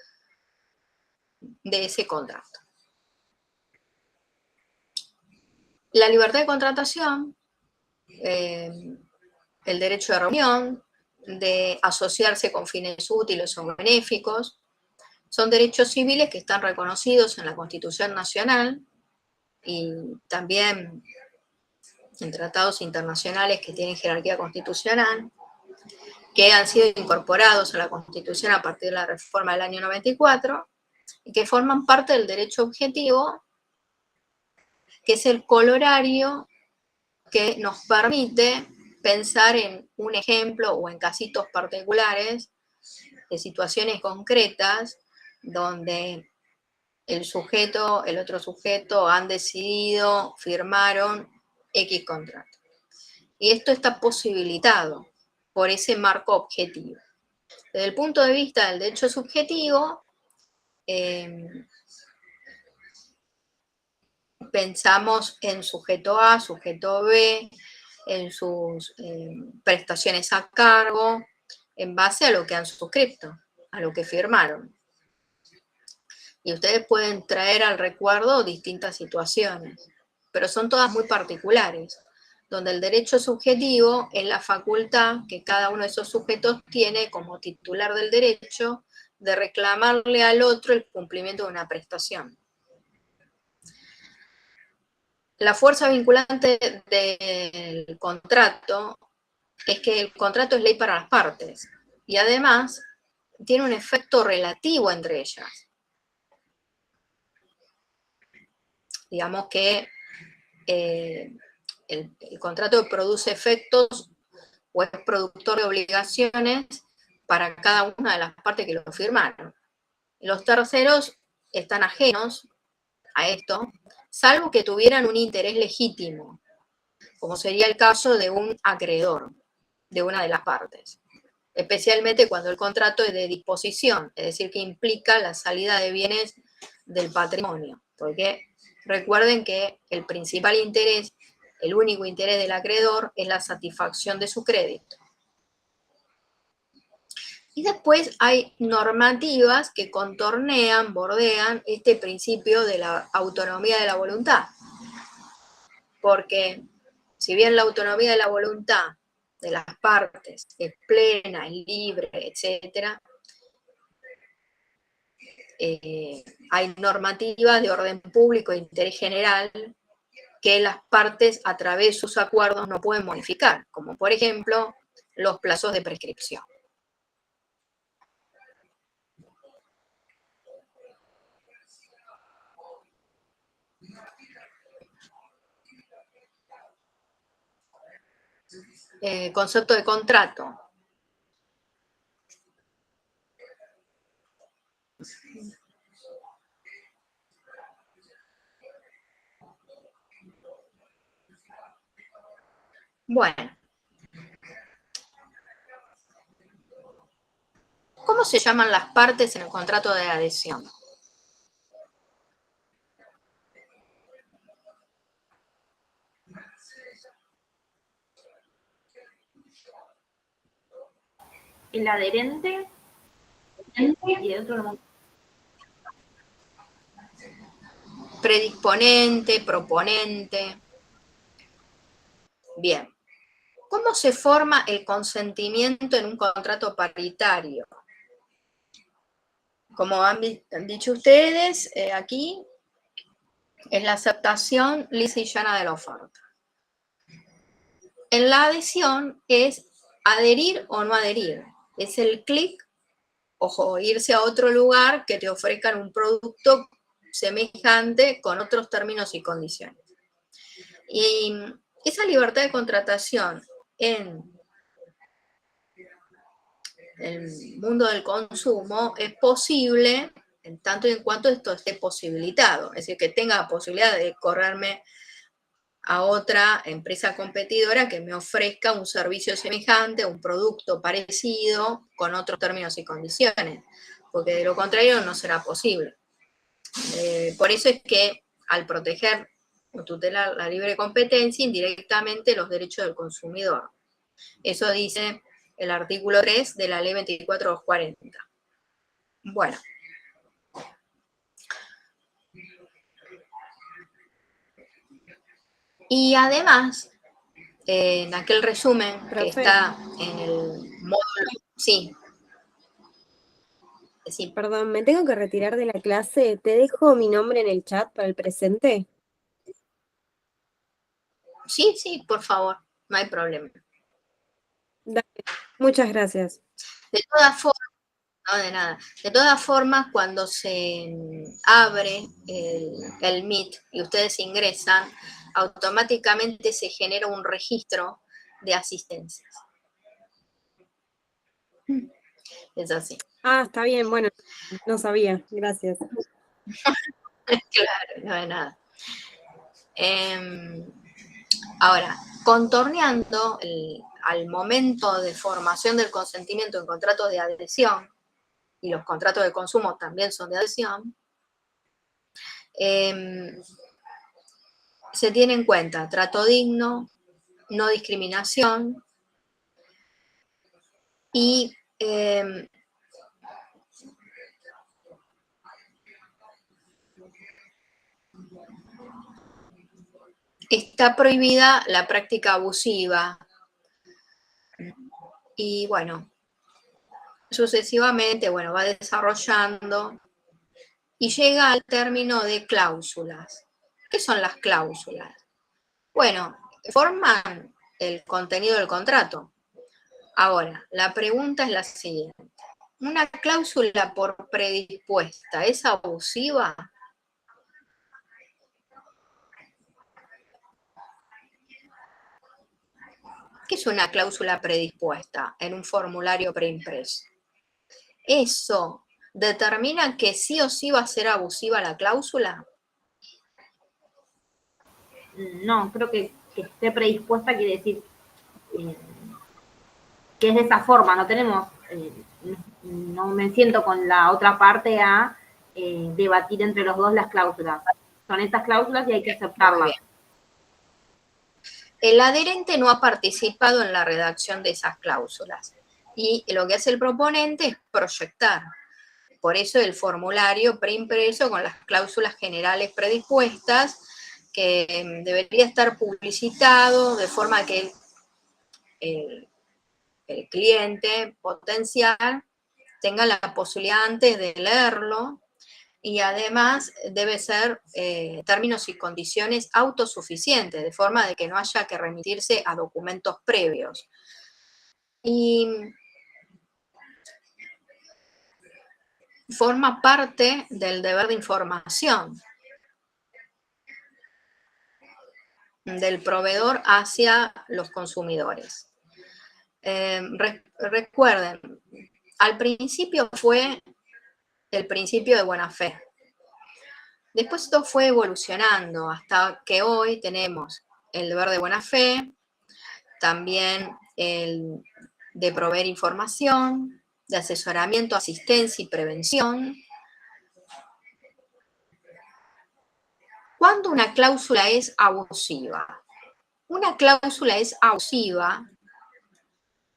de ese contrato. La libertad de contratación el derecho de reunión, de asociarse con fines útiles o benéficos. Son derechos civiles que están reconocidos en la Constitución Nacional y también en tratados internacionales que tienen jerarquía constitucional, que han sido incorporados a la Constitución a partir de la reforma del año 94 y que forman parte del derecho objetivo, que es el corolario que nos permite pensar en un ejemplo o en casitos particulares de situaciones concretas donde el sujeto, el otro sujeto han decidido, firmaron X contrato. Y esto está posibilitado por ese marco objetivo. Desde el punto de vista del derecho subjetivo, pensamos en sujeto A, sujeto B, en sus prestaciones a cargo, en base a lo que han suscrito, a lo que firmaron. Y ustedes pueden traer al recuerdo distintas situaciones, pero son todas muy particulares, donde el derecho subjetivo es la facultad que cada uno de esos sujetos tiene como titular del derecho de reclamarle al otro el cumplimiento de una prestación. La fuerza vinculante del contrato es que el contrato es ley para las partes y además tiene un efecto relativo entre ellas. Digamos que el contrato produce efectos o es productor de obligaciones para cada una de las partes que lo firmaron. Los terceros están ajenos a esto, salvo que tuvieran un interés legítimo, como sería el caso de un acreedor de una de las partes, especialmente cuando el contrato es de disposición, es decir, que implica la salida de bienes del patrimonio, porque recuerden que el principal interés, el único interés del acreedor es la satisfacción de su crédito. Y después hay normativas que contornean, bordean este principio de la autonomía de la voluntad. Porque si bien la autonomía de la voluntad de las partes es plena, es libre, etc., hay normativas de orden público e interés general que las partes a través de sus acuerdos no pueden modificar, como por ejemplo los plazos de prescripción. Concepto de contrato. Bueno. ¿Cómo se llaman las partes en el contrato de adhesión? El adherente y el otro. Predisponente, proponente. Bien. ¿Cómo se forma el consentimiento en un contrato paritario? Como han dicho ustedes, aquí es la aceptación lisa y llana de la oferta. En la adhesión es adherir o no adherir. Es el clic, ojo, irse a otro lugar que te ofrezcan un producto semejante con otros términos y condiciones. Y esa libertad de contratación en el mundo del consumo es posible en tanto y en cuanto esto esté posibilitado, es decir, que tenga la posibilidad de correrme a otra empresa competidora que me ofrezca un servicio semejante, un producto parecido, con otros términos y condiciones, porque de lo contrario no será posible. Por eso es que al proteger o tutelar la libre competencia, indirectamente los derechos del consumidor. Eso dice el artículo 3 de la ley 24/240. Bueno. Y además, en aquel resumen que Profe. está en el módulo. Sí. Sí. Perdón, me tengo que retirar de la clase. ¿Te dejo mi nombre en el chat para el presente? Sí, sí, por favor, no hay problema. Dale, muchas gracias. De todas formas, no de nada. De todas formas, cuando se abre el Meet y ustedes ingresan, automáticamente se genera un registro de asistencias. Es así. Ah, está bien, bueno, no sabía. Gracias. Claro, no de nada. Ahora, contorneando al momento de formación del consentimiento en contratos de adhesión, y los contratos de consumo también son de adhesión, se tiene en cuenta trato digno, no discriminación y está prohibida la práctica abusiva. Y bueno, sucesivamente, bueno, va desarrollando y llega al término de cláusulas. ¿Qué son las cláusulas? Bueno, forman el contenido del contrato. Ahora, la pregunta es la siguiente. ¿Una cláusula por predispuesta es abusiva? ¿Qué es una cláusula predispuesta en un formulario preimpreso? ¿Eso determina que sí o sí va a ser abusiva la cláusula? No, creo que esté predispuesta quiere decir que es de esa forma, no tenemos, no me siento con la otra parte a debatir entre los dos las cláusulas. Son estas cláusulas y hay que aceptarlas. El adherente no ha participado en la redacción de esas cláusulas y lo que hace el proponente es proyectar. Por eso el formulario preimpreso con las cláusulas generales predispuestas, que debería estar publicitado de forma que el cliente potencial tenga la posibilidad antes de leerlo, y además debe ser términos y condiciones autosuficientes, de forma de que no haya que remitirse a documentos previos. Y forma parte del deber de información del proveedor hacia los consumidores. Recuerden, al principio fue el principio de buena fe. Después esto fue evolucionando hasta que hoy tenemos el deber de buena fe, también el de proveer información, de asesoramiento, asistencia y prevención. ¿Cuándo una cláusula es abusiva? Una cláusula es abusiva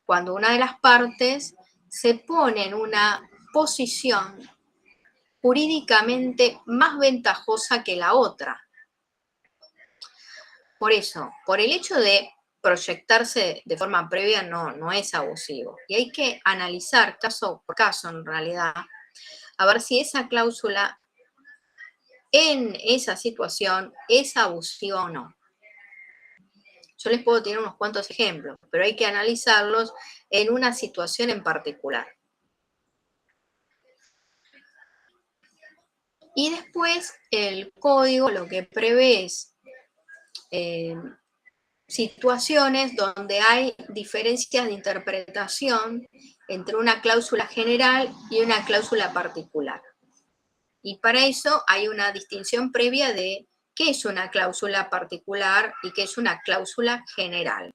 cuando una de las partes se pone en una posición jurídicamente más ventajosa que la otra. Por eso, por el hecho de proyectarse de forma previa no es abusivo. Y hay que analizar caso por caso, en realidad, a ver si esa cláusula en esa situación es abusiva o no. Yo les puedo tener unos cuantos ejemplos, pero hay que analizarlos en una situación en particular. Y después el código lo que prevé es situaciones donde hay diferencias de interpretación entre una cláusula general y una cláusula particular. Y para eso hay una distinción previa de qué es una cláusula particular y qué es una cláusula general.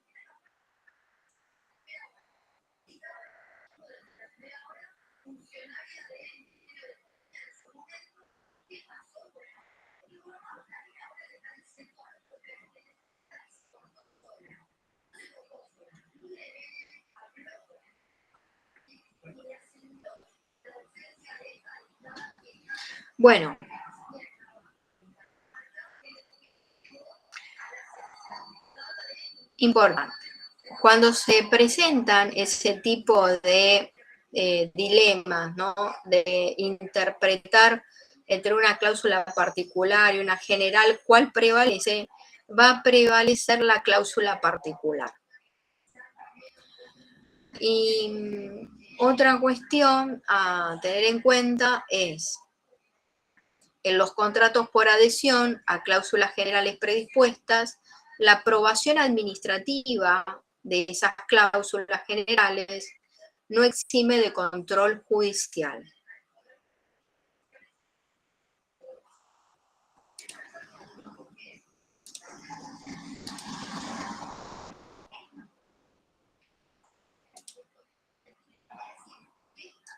Bueno, Importante. Cuando se presentan ese tipo de dilemas, ¿no? De interpretar entre una cláusula particular y una general, ¿cuál prevalece? Va a prevalecer la cláusula particular. Y otra cuestión a tener en cuenta es, en los contratos por adhesión a cláusulas generales predispuestas, la aprobación administrativa de esas cláusulas generales no exime de control judicial.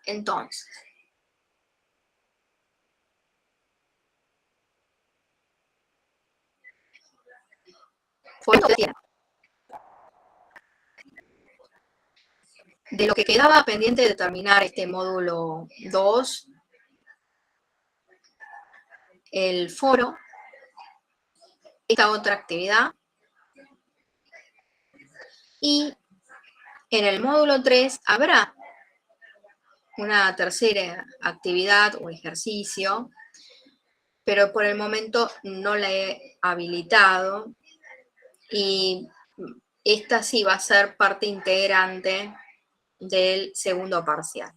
Entonces, de lo que quedaba pendiente de terminar este módulo 2, el foro, esta otra actividad, y en el módulo 3 habrá una tercera actividad o ejercicio, pero por el momento no la he habilitado y esta sí va a ser parte integrante del segundo parcial.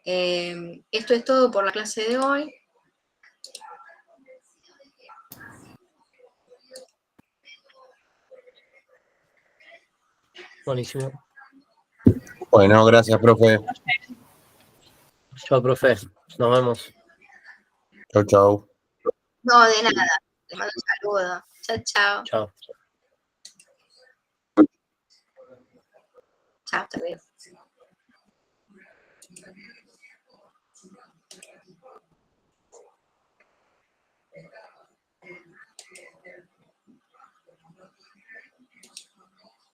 Esto es todo por la clase de hoy. Buenísimo. Bueno, gracias, profe. Chao, profe. Nos vemos. Chau, chau. No, de nada. Le mando un saludo. Chao, chao. Chao. Chao, hasta luego.